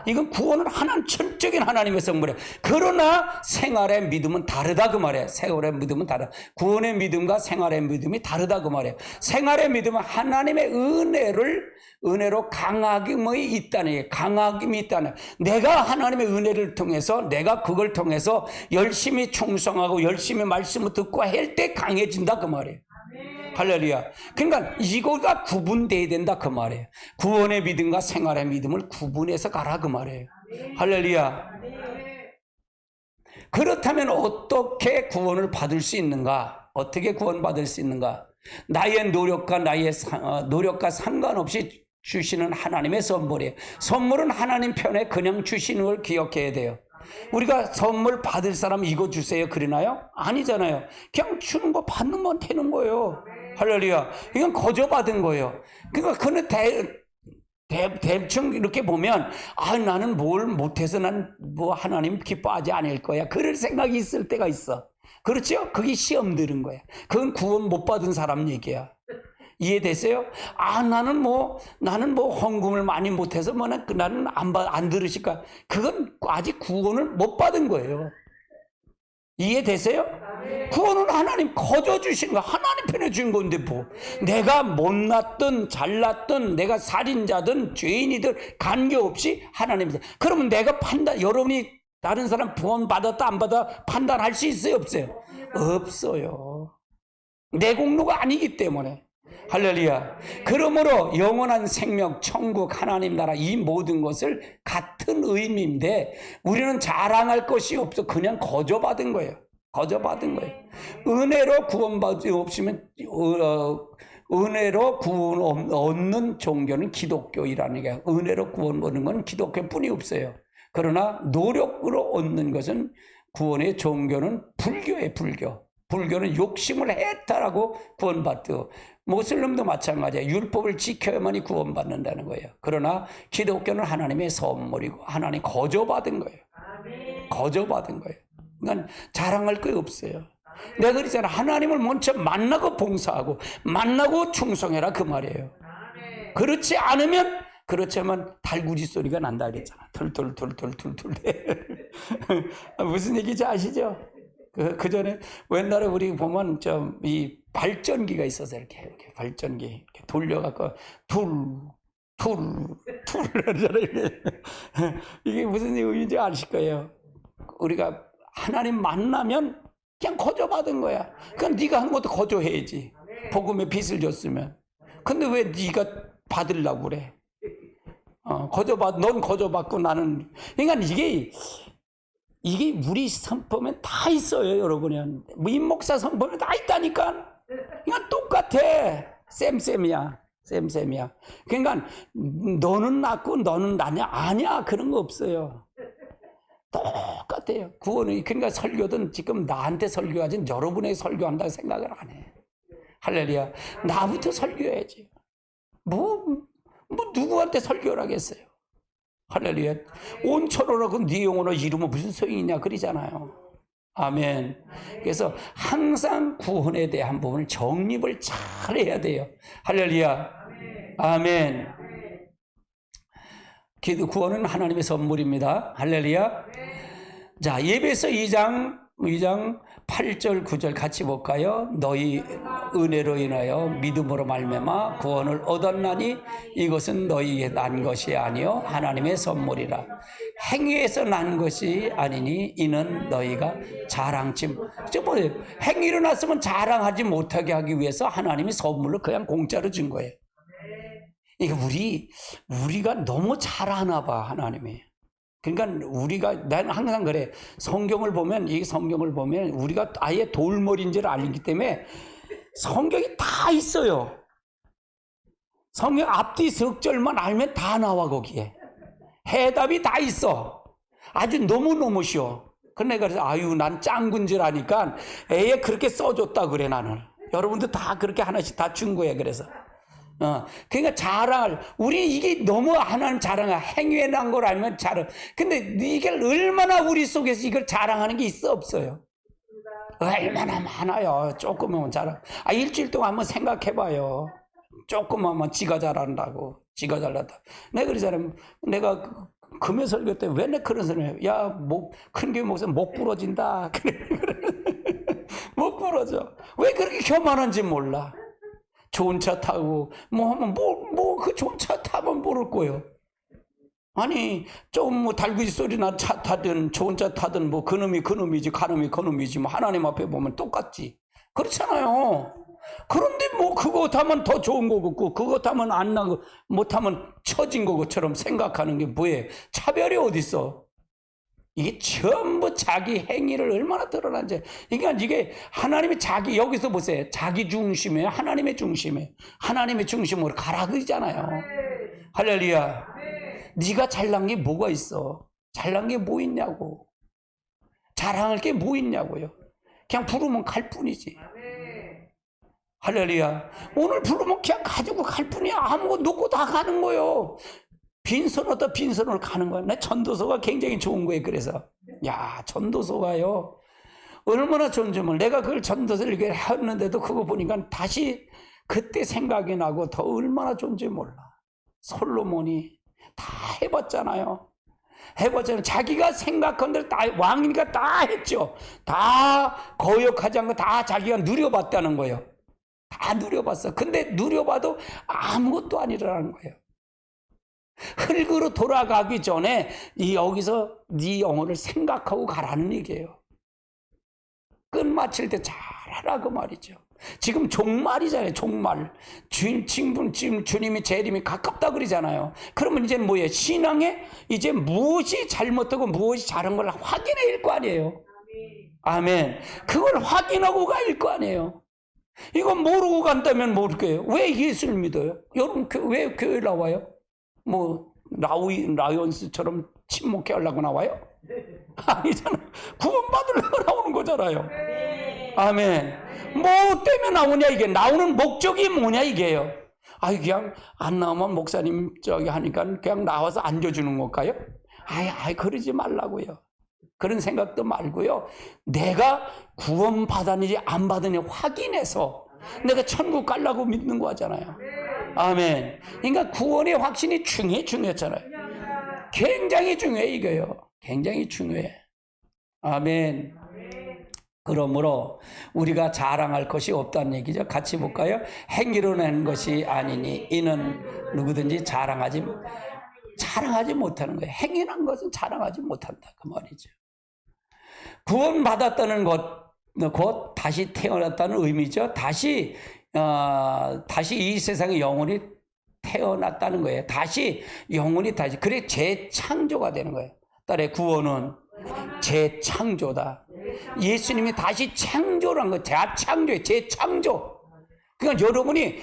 이건 구원은 천적인 하나님의 선물이에요. 그러나 생활의 믿음은 다르다 그 말이에요. 생활의 믿음은 다르다. 구원의 믿음과 생활의 믿음이 다르다 그 말이에요. 생활의 믿음은 하나님의 은혜로 강함이 있다는 얘기예요. 강함이 있다는. 내가 하나님의 은혜를 통해서 내가 그걸 통해서 열심히 충성하고 열심히 말씀을 듣고 할 때 강해진다 그 말이에요. 할렐루야. 그러니까 이거가 구분돼야 된다 그 말이에요. 구원의 믿음과 생활의 믿음을 구분해서 가라 그 말이에요. 할렐루야. 그렇다면 어떻게 구원을 받을 수 있는가? 어떻게 구원받을 수 있는가? 나의 노력과 상관없이 주시는 하나님의 선물이에요. 선물은 하나님 편에 그냥 주시는 걸 기억해야 돼요. 우리가 선물 받을 사람 이거 주세요 그러나요? 아니잖아요. 그냥 주는 거 받는 건 되는 거예요. 할렐루야. 이건 거저받은 거예요. 그러니까 그는 대충 이렇게 보면 나는 뭘 못해서 난 뭐 하나님 기뻐하지 않을 거야. 그럴 생각이 있을 때가 있어. 그렇죠? 그게 시험 들은 거야. 그건 구원 못 받은 사람 얘기야. 이해되세요? 나는 뭐 헌금을 많이 못해서 나는 안 들으실까? 그건 아직 구원을 못 받은 거예요. 이해되세요? 구원은 하나님 거저 주신 거, 하나님 편에 준 건데 뭐. 내가 못났든 잘났든 내가 살인자든 죄인이든 관계없이 하나님이다. 그러면 내가 여러분이 다른 사람 구원 받았다 안 받아 판단할 수 있어요 없어요? 없어요. 내 공로가 아니기 때문에. 할렐루야. 그러므로 영원한 생명, 천국, 하나님 나라 이 모든 것을 같은 의미인데 우리는 자랑할 것이 없어. 그냥 거저받은 거예요. 거저받은 거예요. 은혜로 구원받지 없으면 은혜로 구원 얻는 종교는 기독교이라는 게 은혜로 구원 얻는 건 기독교뿐이 없어요. 그러나 노력으로 얻는 것은 구원의 종교는 불교예요. 불교는 욕심을 했다라고 구원받고 모슬림도 마찬가지예요. 율법을 지켜야만이 구원받는다는 거예요. 그러나 기독교는 하나님의 선물이고 하나님 거저받은 거예요. 거저받은 거예요. 그러니까 자랑할 거 없어요. 내가 그러잖아. 하나님을 먼저 만나고 봉사하고 만나고 충성해라 그 말이에요. 그렇지 않으면 그렇지만 달구지 소리가 난다 그랬잖아. 툴툴툴툴툴툴. 무슨 얘기인지 아시죠? 그 전에 옛날에 우리 보면 좀 이 발전기가 있어서 이렇게 발전기 이렇게 돌려갖고 하잖아요. 이게 무슨 의미인지 아실 거예요. 우리가 하나님 만나면 그냥 거저받은 거야. 그럼 네가 한 것도 거저해야지. 복음의 빚을 줬으면. 근데 왜 네가 받으려고 그래? 넌 거저받고 나는. 그러니까 이게 우리 성품에 다 있어요, 여러분은. 임목사 성품에 다 있다니까. 그러니까 똑같아. 쌤이야. 그러니까 너는 낫고 너는 나냐? 아니야. 그런 거 없어요. 똑같아요. 구원은, 그러니까 설교든 지금 나한테 설교하지 여러분에게 설교한다고 생각을 안 해. 할렐루야. 나부터 설교해야지. 누구한테 설교를 하겠어요? 할렐루야. 온 천하라고 네 영혼을 이루면 무슨 소용이 있냐 그러잖아요. 아멘. 그래서 항상 구원에 대한 부분을 정립을 잘 해야 돼요. 할렐루야. 아멘. 구원은 하나님의 선물입니다. 할렐루야. 자, 예배서 2장 8절 9절 같이 볼까요? 너희 은혜로 인하여 믿음으로 말미암아 구원을 얻었나니 이것은 너희에게 난 것이 아니요 하나님의 선물이라. 행위에서 난 것이 아니니 이는 너희가 자랑치. 행위로 났으면 자랑하지 못하게 하기 위해서 하나님이 선물로 그냥 공짜로 준 거예요. 이게 우리가 너무 잘하나 봐, 하나님이. 그러니까 난 항상 그래. 성경을 보면 우리가 아예 돌머리인 줄 알기 때문에 성경이 다 있어요. 성경 앞뒤 석절만 알면 다 나와, 거기에. 해답이 다 있어. 아주 너무너무 쉬워. 그래서 난 짱군 줄 아니까 애에 그렇게 써줬다 그래, 나는. 여러분도 다 그렇게 하나씩 다 준 거야, 그래서. 그러니까 우리 이게 너무 하나님 자랑하, 행위에 난 걸 알면 자랑. 근데 이걸 얼마나 우리 속에서 이걸 자랑하는 게 있어, 없어요? 얼마나 많아요. 조금만 자랑. 일주일 동안 한번 생각해봐요. 조금만 지가 잘한다고. 지가 잘났다. 내가 그러잖아요. 내가 금요 설교 때 왜 내 그런 소리 해요? 야, 큰 교회 목사 목 부러진다. 그래. 목 부러져. 왜 그렇게 교만한지 몰라. 좋은 차 타고 그 좋은 차 타면 모를 거예요. 아니 좀 달구지 소리나 차 타든 좋은 차 타든 그놈이지 그놈이지 하나님 앞에 보면 똑같지. 그렇잖아요. 그런데 그거 타면 더 좋은 거고 그거 타면 안 나고 못하면 처진 거처럼 생각하는 게 뭐예요? 차별이 어딨어? 이게 전부 자기 행위를 얼마나 드러난지. 그러니까 이게 하나님이 여기서 보세요. 자기 중심에 하나님의 중심으로 가라 그러잖아요. 할렐루야. 네가 잘난 게 뭐가 있어? 잘난 게 뭐 있냐고. 자랑할 게 뭐 있냐고요. 그냥 부르면 갈 뿐이지. 할렐루야. 오늘 부르면 그냥 가지고 갈 뿐이야. 아무것도 놓고 다 가는 거예요. 빈손으로 빈손으로 가는 거야. 내 전도서가 굉장히 좋은 거예요. 그래서 전도서가요 얼마나 좋은지 내가 그걸 전도서를 이렇게 했는데도 그거 보니까 다시 그때 생각이 나고 더 얼마나 좋은지 몰라. 솔로몬이 다 해봤잖아요. 자기가 생각한 대로 다 왕이니까 다 했죠. 다 거역하지 않고 다 자기가 누려봤다는 거예요. 다 누려봤어. 근데 누려봐도 아무것도 아니라는 거예요. 흙으로 돌아가기 전에 여기서 네 영혼을 생각하고 가라는 얘기예요. 끝마칠 때 잘하라 그 말이죠. 지금 종말이잖아요. 종말. 지금 주님이 재림이 가깝다 그러잖아요. 그러면 이제 뭐예요? 신앙에 이제 무엇이 잘못하고 무엇이 잘한 걸 확인해야 거 아니에요. 아멘. 그걸 확인하고 가야 거 아니에요. 이거 모르고 간다면 모를 거예요. 왜 예수를 믿어요? 여러분 왜 교회 나와요? 라이언스처럼 침묵해 하려고 나와요? 아니잖아. 구원받으려고 나오는 거잖아요. 아멘. 뭐 때문에 나오냐 이게. 나오는 목적이 뭐냐 이게요. 그냥 안 나오면 목사님 하니까 그냥 나와서 앉아주는 걸까요? 그러지 말라고요. 그런 생각도 말고요. 내가 구원 받았는지 안 받았는지 확인해서 내가 천국 가려고 믿는 거 하잖아요. 아멘. 그러니까 구원의 확신이 중요했잖아요. 굉장히 중요해 이거요. 굉장히 중요해. 아멘. 그러므로 우리가 자랑할 것이 없다는 얘기죠. 같이 볼까요? 행위로 낸 것이 아니니 이는 누구든지 자랑하지 못하는 거예요. 행위란 것은 자랑하지 못한다 그 말이죠. 구원받았다는 것, 곧 다시 태어났다는 의미죠. 다시 이 세상에 영혼이 태어났다는 거예요. 다시 영혼이 그래 재창조가 되는 거예요. 딸의 구원은 재창조다. 예수님이 다시 창조란 거, 재창조. 그러니까 여러분이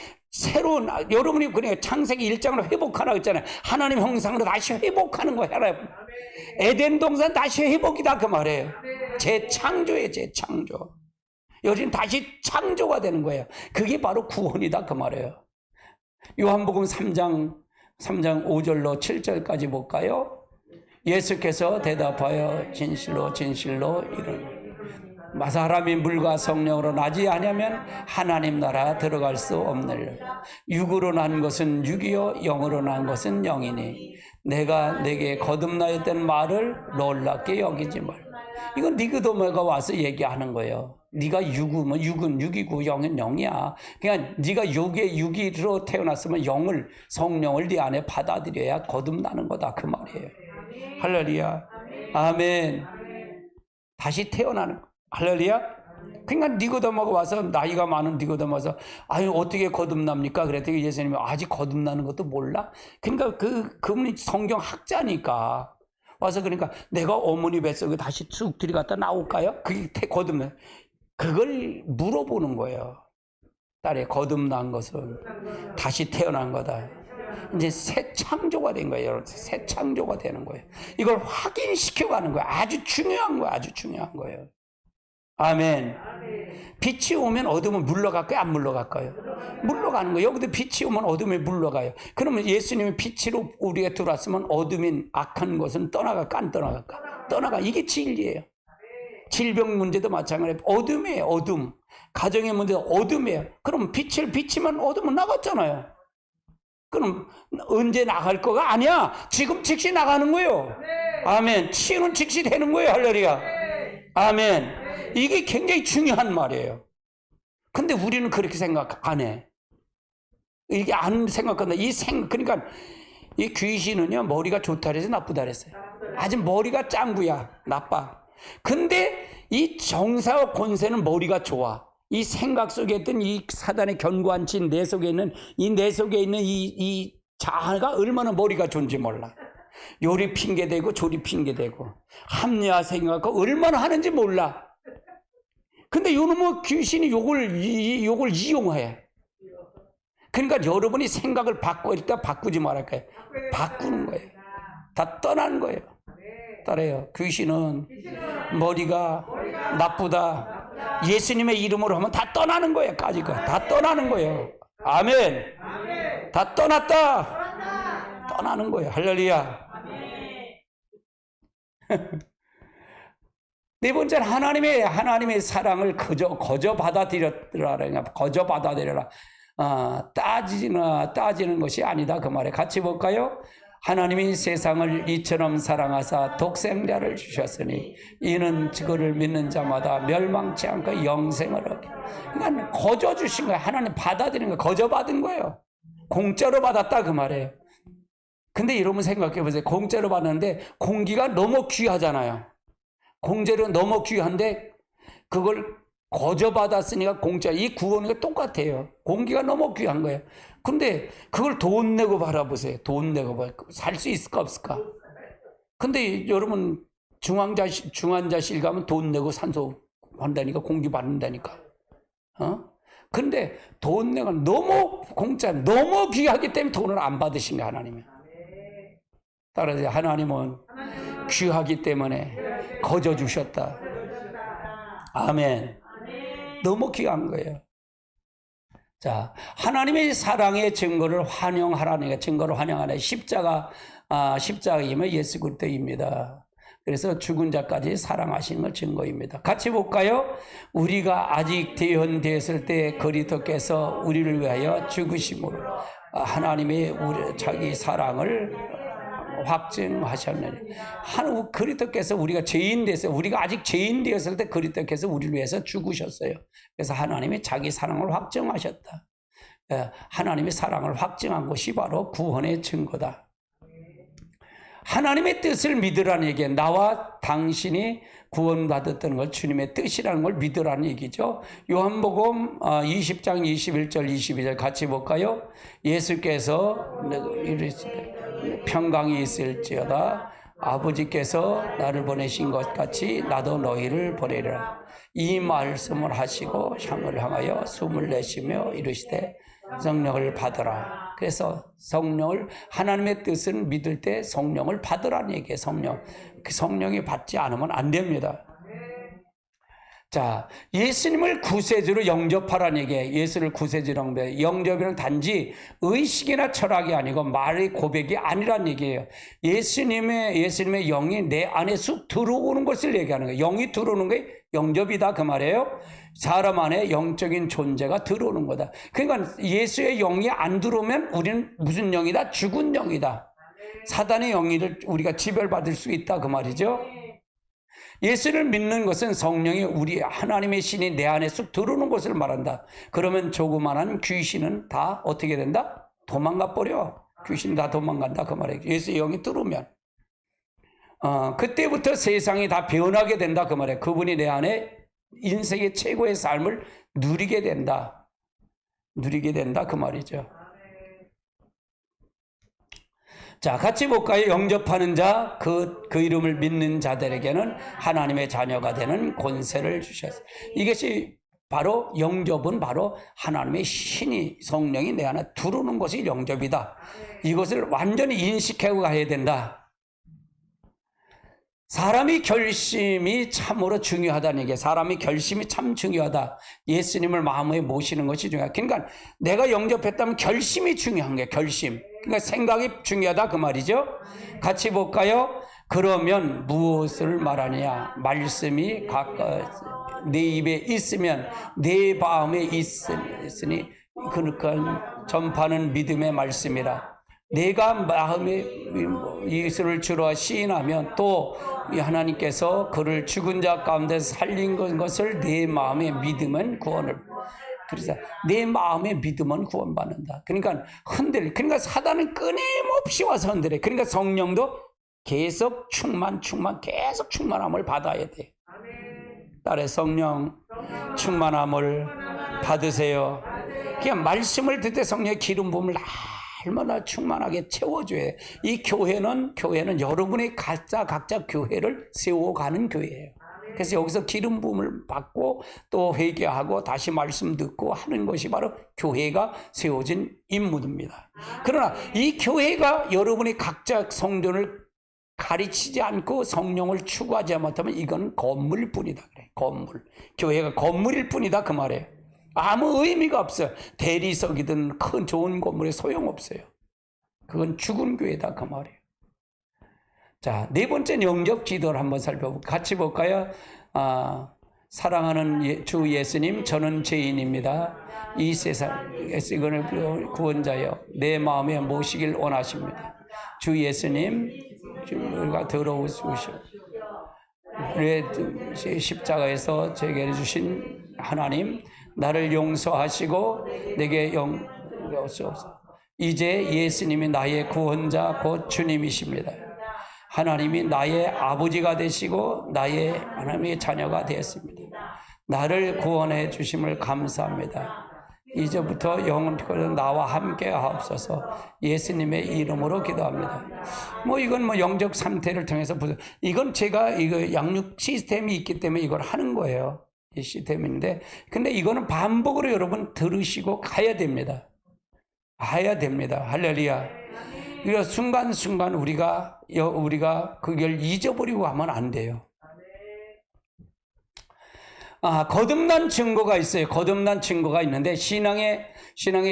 그냥 창세기 1장으로 회복하라 했잖아요. 하나님 형상으로 다시 회복하는 거예요. 에덴 동산 다시 회복이다 그 말이에요. 재창조예요, 재창조. 여기는 다시 창조가 되는 거예요. 그게 바로 구원이다 그 말이에요. 요한복음 3장 5절로 7절까지 볼까요? 예수께서 대답하여 진실로 이르노니 사람이 물과 성령으로 나지 아니하면 하나님 나라 들어갈 수 없느니라. 육으로 난 것은 육이요 영으로 난 것은 영이니 내가 내게 거듭나였던 말을 놀랍게 여기지 말. 이건 니고데모가 와서 얘기하는 거예요. 네가 육은 육이고 영은 영이야. 그냥 네가 육으로 태어났으면 성령을 네 안에 받아들여야 거듭나는 거다 그 말이에요. 할렐루야. 아멘. 다시 태어나는 거. 할렐루야. 그러니까 니고데모가 와서 나이가 많은 니고데모가 와서 아니 어떻게 거듭납니까? 그랬더니 예수님이 아직 거듭나는 것도 몰라? 그러니까 그분이 성경 학자니까 와서 그러니까 내가 어머니 뱃속에 다시 쑥 들어갔다 나올까요? 그게 거듭나. 그걸 물어보는 거예요. 딸의 거듭난 것은 다시 태어난 거다. 이제 새 창조가 된 거예요. 여러분. 새 창조가 되는 거예요. 이걸 확인시켜가는 거예요. 아주 중요한 거예요. 아멘. 빛이 오면 어둠은 물러갈까요? 안 물러갈까요? 물러가는 거예요. 여기도 빛이 오면 어둠이 물러가요. 그러면 예수님이 빛으로 우리가 들어왔으면 어둠인 악한 것은 떠나갈까 안 떠나갈까? 떠나가. 이게 진리예요. 질병 문제도 마찬가지예요. 어둠이에요. 어둠. 가정의 문제도 어둠이에요. 그럼 빛을 비치면 어둠은 나갔잖아요. 그럼 언제 나갈 거가 아니야. 지금 즉시 나가는 거예요. 아멘. 치유는 즉시 되는 거예요. 할렐루야. 아멘. 이게 굉장히 중요한 말이에요. 근데 우리는 그렇게 생각 안 해. 이게 안 생각한다. 그러니까 이 귀신은요, 머리가 좋다 그래서 나쁘다 그랬어요. 아직 머리가 짱구야. 나빠. 근데 이 정사와 권세는 머리가 좋아. 이 생각 속에 있던 이 사단의 견고한 진 내 속에 있는 이 자아가 얼마나 머리가 좋은지 몰라. 요리 핑계대고 조리 핑계대고 합리화 생각하고 얼마나 하는지 몰라. 근데 요놈의 귀신이 요걸 이용해. 그러니까 여러분이 생각을 일단 바꾸지 말할까요? 바꾸는 거예요. 다 떠나는 거예요. 따라요. 귀신은 머리가 나쁘다. 예수님의 이름으로 하면 다 떠나는 거예요. 다 떠나는 거예요. 아멘. 다 떠났다. 떠나는 거예요. 할렐루야. 네 번째는 하나님의 사랑을 거저 받아들여라. 따지는 것이 아니다. 그 말에 같이 볼까요? 하나님이 세상을 이처럼 사랑하사 독생자를 주셨으니 이는 그를 믿는 자마다 멸망치 않고 영생을 얻게. 그러니까 거저 주신 거예요. 하나님 받아들이는 거예요. 거저 받은 거예요. 공짜로 받았다 그 말이에요. 근데 여러분 생각해 보세요. 공짜로 받았는데 공기가 너무 귀하잖아요. 공짜로 너무 귀한데 그걸 거저 받았으니까 공짜. 이 구원이 똑같아요. 공기가 너무 귀한 거예요. 근데 그걸 돈 내고 바라보세요. 돈 내고 살 수 있을까 없을까? 근데 여러분 중환자실 가면 돈 내고 산소 한다니까, 공기 받는다니까. 근데 돈 내가 너무 너무 귀하기 때문에 돈을 안 받으신 거야, 하나님이. 따라서 하나님은 귀하기 때문에 거저 주셨다. 아멘. 너무 귀한 거예요. 자, 하나님의 사랑의 증거를 환영하라는 십자가이면 예수 그리스도입니다. 그래서 죽은 자까지 사랑하시는 걸 증거입니다. 같이 볼까요? 우리가 아직 대현되었을 때 그리스도께서 우리를 위하여 죽으심으로 하나님의 자기 사랑을 확증하셨느니. 그리스도께서 우리가 죄인 돼서, 우리가 아직 죄인 되었을 때 그리스도께서 우리를 위해서 죽으셨어요. 그래서 하나님이 자기 사랑을 확증하셨다. 하나님의 사랑을 확증한 것이 바로 구원의 증거다. 하나님의 뜻을 믿으라는 얘기예요. 나와 당신이 구원받았던 걸 주님의 뜻이라는 걸 믿으라는 얘기죠. 요한복음 20장 21절 22절 같이 볼까요? 예수께서 이르시되 평강이 있을지어다 아버지께서 나를 보내신 것 같이 나도 너희를 보내리라. 이 말씀을 하시고 향을 향하여 숨을 내쉬며 이르시되 성령을 받으라. 그래서 성령을, 하나님의 뜻을 믿을 때 성령을 받으라는 얘기예요. 성령. 그 성령이 받지 않으면 안 됩니다. 자, 예수님을 구세주로 영접하라는 얘기예요. 예수를 구세주로 영접해. 영접이란 단지 의식이나 철학이 아니고 말의 고백이 아니란 얘기예요. 예수님의 영이 내 안에 쑥 들어오는 것을 얘기하는 거예요. 영이 들어오는 게 영접이다 그 말이에요. 사람 안에 영적인 존재가 들어오는 거다. 그러니까 예수의 영이 안 들어오면 우리는 무슨 영이다? 죽은 영이다. 사단의 영을 우리가 지배받을 수 있다 그 말이죠. 예수를 믿는 것은 성령이 우리 하나님의 신이 내 안에 쑥 들어오는 것을 말한다. 그러면 조그만한 귀신은 다 어떻게 된다? 도망가 버려. 귀신이 다 도망간다 그 말이에요. 예수의 영이 들어오면 그때부터 세상이 다 변하게 된다 그 말이에요. 그분이 내 안에 인생의 최고의 삶을 누리게 된다 그 말이죠. 자, 같이 볼까요? 영접하는 자, 그 이름을 믿는 자들에게는 하나님의 자녀가 되는 권세를 주셨어요. 이것이 바로 영접은 바로 하나님의 신이 성령이 내 안에 들어오는 것이 영접이다. 이것을 완전히 인식하고 가야 된다. 사람의 결심이 참으로 중요하다는 얘기예요. 사람의 결심이 참 중요하다. 예수님을 마음에 모시는 것이 중요하다. 그러니까 내가 영접했다면 결심이 중요한 거예요. 결심. 그러니까 생각이 중요하다 그 말이죠. 같이 볼까요? 그러면 무엇을 말하느냐? 말씀이 가까이 내 입에 있으면 내 마음에 있으니 그러니까 전파는 믿음의 말씀이라. 내가 마음에 예수를 주로 시인하면 또 하나님께서 그를 죽은 자 가운데 살린 것을 내 마음에 믿으면 구원을. 그래서 내 마음에 믿으면 구원받는다. 그러니까 그러니까 사단은 끊임없이 와서 흔들려. 그러니까 성령도 계속 계속 충만함을 받아야 돼. 딸의 성령 충만함을 받으세요. 그냥 말씀을 듣되 성령의 기름 부음을 얼마나 충만하게 채워줘야 해. 이 교회는 여러분의 각자 교회를 세워가는 교회예요. 그래서 여기서 기름 부음을 받고 또 회개하고 다시 말씀 듣고 하는 것이 바로 교회가 세워진 임무입니다. 그러나 이 교회가 여러분의 각자 성전을 가르치지 않고 성령을 추구하지 못하면 이건 건물일 뿐이다. 그래. 건물. 교회가 건물일 뿐이다 그 말이에요. 아무 의미가 없어요. 대리석이든 큰 좋은 건물에 소용없어요. 그건 죽은 교회다 그 말이에요. 자, 네 번째 영접 기도를 한번 살펴볼까요? 같이 볼까요? 사랑하는 주 예수님, 저는 죄인입니다. 이 세상에서 이거는 구원자여 내 마음에 모시길 원하십니다. 주 예수님, 우리가 더러우시오. 십자가에서 제게 주신 하나님, 나를 용서하시고 내게 영접하소서. 이제 예수님이 나의 구원자 곧 주님이십니다. 하나님이 나의 아버지가 되시고 나의 하나님의 자녀가 되었습니다. 나를 구원해 주심을 감사합니다. 이제부터 영원토록 나와 함께 하옵소서. 예수님의 이름으로 기도합니다. 이건 영적 상태를 통해서 이건 제가 양육 시스템이 있기 때문에 이걸 하는 거예요. 이 시스템인데, 근데 이거는 반복으로 여러분 들으시고 가야 됩니다. 할렐루야. 그래서 순간순간 우리가 그걸 잊어버리고 하면 안 돼요. 거듭난 증거가 있어요. 거듭난 증거가 있는데 신앙의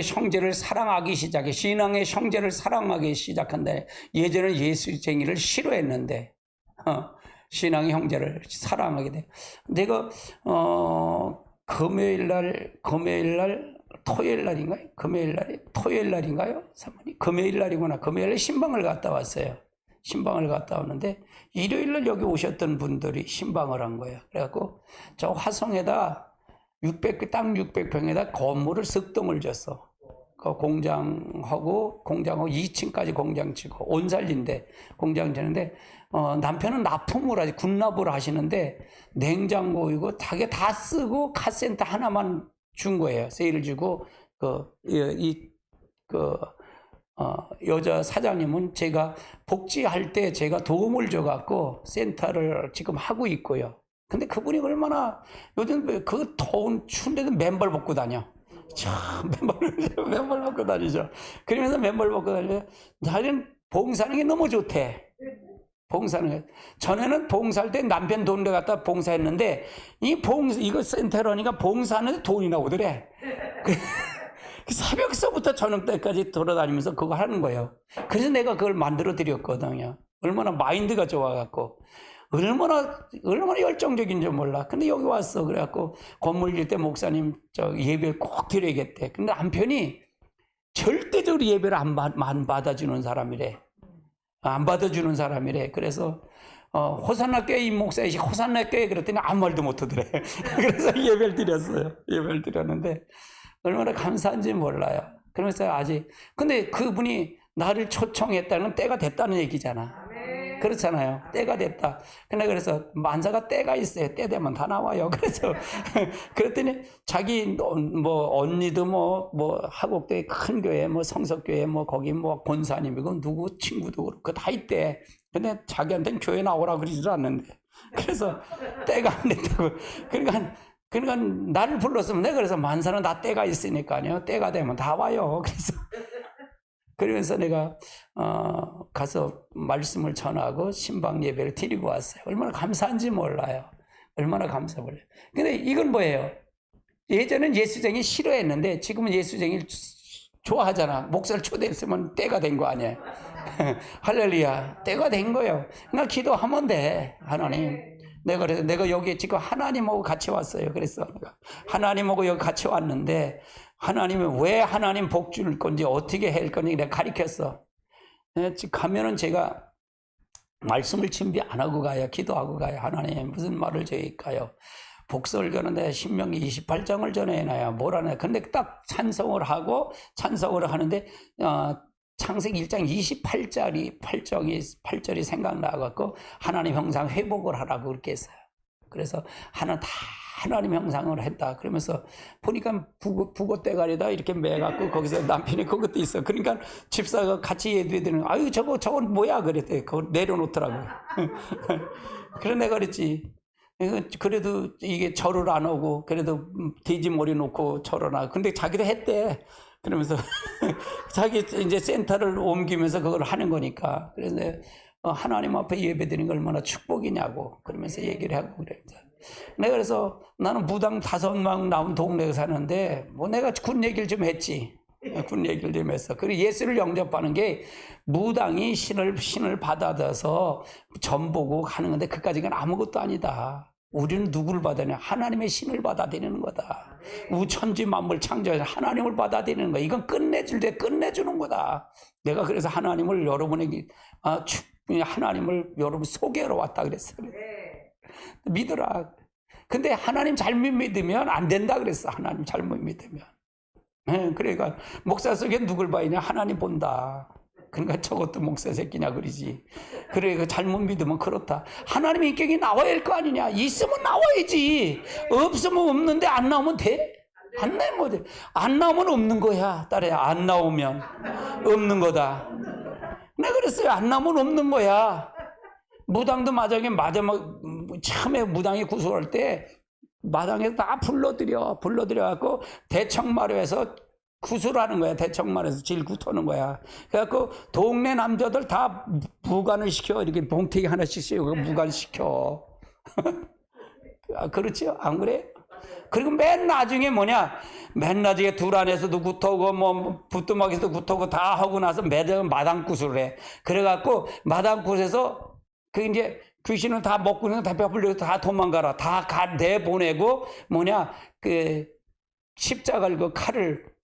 형제를 사랑하기 시작해. 신앙의 형제를 사랑하기 시작한데 예전에 예수쟁이를 싫어했는데 신앙의 형제를 사랑하게 돼. 내가 토요일 날인가요? 사모님 금요일 날이구나. 금요일에 신방을 갔다 왔어요. 신방을 갔다 오는데 일요일날 여기 오셨던 분들이 신방을 한 거예요. 그래갖고 저 화성에다 땅 600평에다 건물을 석동을 졌어. 그 공장하고 2층까지 공장 치고 온살인데 공장 지는데 남편은 납품을 하지 군납을 하시는데 냉장고이고 자기 다 쓰고 카센터 하나만 준 거예요. 세일을 주고 여자 사장님은 제가 복지할 때 제가 도움을 줘갖고 센터를 지금 하고 있고요. 근데 그분이 얼마나 요즘 그 더운 추운데도 맨발 벗고 다녀. 참 맨발 벗고 다니죠. 그러면서 맨발 벗고 다니죠. 자기는 봉사하는 게 너무 좋대. 봉사하는 게. 전에는 봉사할 때 남편 돈 내갖다 봉사했는데 이거 센터라니까 봉사하는데 돈이 나오더래. 새벽서부터 저녁 때까지 돌아다니면서 그거 하는 거예요. 그래서 내가 그걸 만들어 드렸거든요. 얼마나 마인드가 좋아갖고 얼마나 열정적인지 몰라. 근데 여기 왔어. 그래갖고 건물 질 때 목사님 예배를 꼭 드려야겠대. 근데 남편이 절대적으로 예배를 안 받아주는 사람이래. 안 받아주는 사람이래. 그래서 호산나 교회 임목사이시 호산나 교회 그랬더니 아무 말도 못하더래. 그래서 예배를 드렸어요. 예배를 드렸는데 얼마나 감사한지 몰라요. 그러면서 근데 그분이 나를 초청했다는 때가 됐다는 얘기잖아. 그렇잖아요. 때가 됐다. 그래서 만사가 때가 있어요. 때 되면 다 나와요. 그래서 그랬더니 자기 언니도 하곡도에 큰 교회 성석교회 거기 권사님이고 누구 친구도 그렇고 다 있대. 근데 자기한테는 교회 나오라 그러지도 않는데. 그래서 때가 안 됐다고. 그러니까 나를 불렀으면 내가 그래서 만사는 다 때가 있으니까요. 때가 되면 다 와요. 그러면서 내가 가서 말씀을 전하고 신방 예배를 드리고 왔어요. 얼마나 감사한지 몰라요. 얼마나 감사 몰라요. 근데 이건 뭐예요? 예전엔 예수쟁이 싫어했는데 지금은 예수쟁이 좋아하잖아. 목사를 초대했으면 때가 된 거 아니에요. 할렐루야. 때가 된 거예요. 나 기도하면 돼. 하나님. 내가 여기 지금 하나님하고 같이 왔어요. 그래서 하나님하고 여기 같이 왔는데 하나님은 왜 하나님 복 줄 건지 어떻게 할 건지 내가 가르쳤어. 가면은 제가 말씀을 준비 안 하고 가요. 기도하고 가요. 하나님 무슨 말을 저희까요. 복설교는데 신명기 28장을 전해놔야 뭘 하나. 근데 딱 찬송을 하는데 창세기 1장 28절이 생각나갖고 하나님 형상 회복을 하라고 그렇게 했어요. 그래서 하나님 형상을 했다. 그러면서 보니까 북어 대가리다 이렇게 매갖고 거기서 남편이 그것도 있어. 그러니까 집사가 같이 얘기해드리는 아유 저건 뭐야 그랬대. 그걸 내려놓더라고. 그래 내가 그랬지. 그래도 이게 절을 안 하고 그래도 돼지 머리 놓고 절을 하고 근데 자기도 했대. 그러면서 자기 이제 센터를 옮기면서 그걸 하는 거니까. 그래서 하나님 앞에 예배드리는 게 얼마나 축복이냐고 그러면서 얘기를 하고 그래요. 내가 그래서 나는 무당 5명 나온 동네에 사는데 내가 군 얘기를 좀 했지. 군 얘기를 좀 했어. 그리고 예수를 영접하는 게 무당이 신을 받아서 전보고 하는 건데 그까지는 아무것도 아니다. 우리는 누구를 받아내냐? 하나님의 신을 받아들이는 거다. 우천지 만물 창조해서 하나님을 받아들이는 거야. 이건 끝내줄 때 끝내주는 거다. 내가 그래서 하나님을 여러분에게 하나님을 여러분 소개하러 왔다 그랬어요. 믿어라. 근데 하나님 잘못 믿으면 안 된다 그랬어. 하나님 잘못 믿으면. 그러니까 목사 속에 누굴 봐야냐? 하나님 본다. 그러니까 저것도 목사 새끼냐 그러지. 그래 잘못 믿으면 그렇다. 하나님의 인격이 나와야 할 거 아니냐. 있으면 나와야지. 없으면 없는데 안 나오면 돼? 안 나오면 돼. 안 나오면 없는 거야. 딸애야 안 나오면 없는 거다. 내가 그랬어요. 안 나오면 없는 거야. 무당도 마지막 처음에 무당이 구속할 때 마당에서 다 불러들여갖고 대청마루에서 구슬하는 거야. 대청마루에서 질구터는 거야. 그래갖고 동네 남자들 다 무관을 시켜. 이렇게 봉태기 하나씩 씌우고 무관시켜. 그렇죠? 안 그래? 그리고 맨 나중에 맨 나중에 둘 안에서도 구터고 부뚜막에서도 구터고 다 하고 나서 마당 구슬을 해. 그래갖고 마당 구슬에서 이제 귀신을 다 먹고 있는 다 배불려서 다 도망가라. 다 내보내고 십자가를 칼을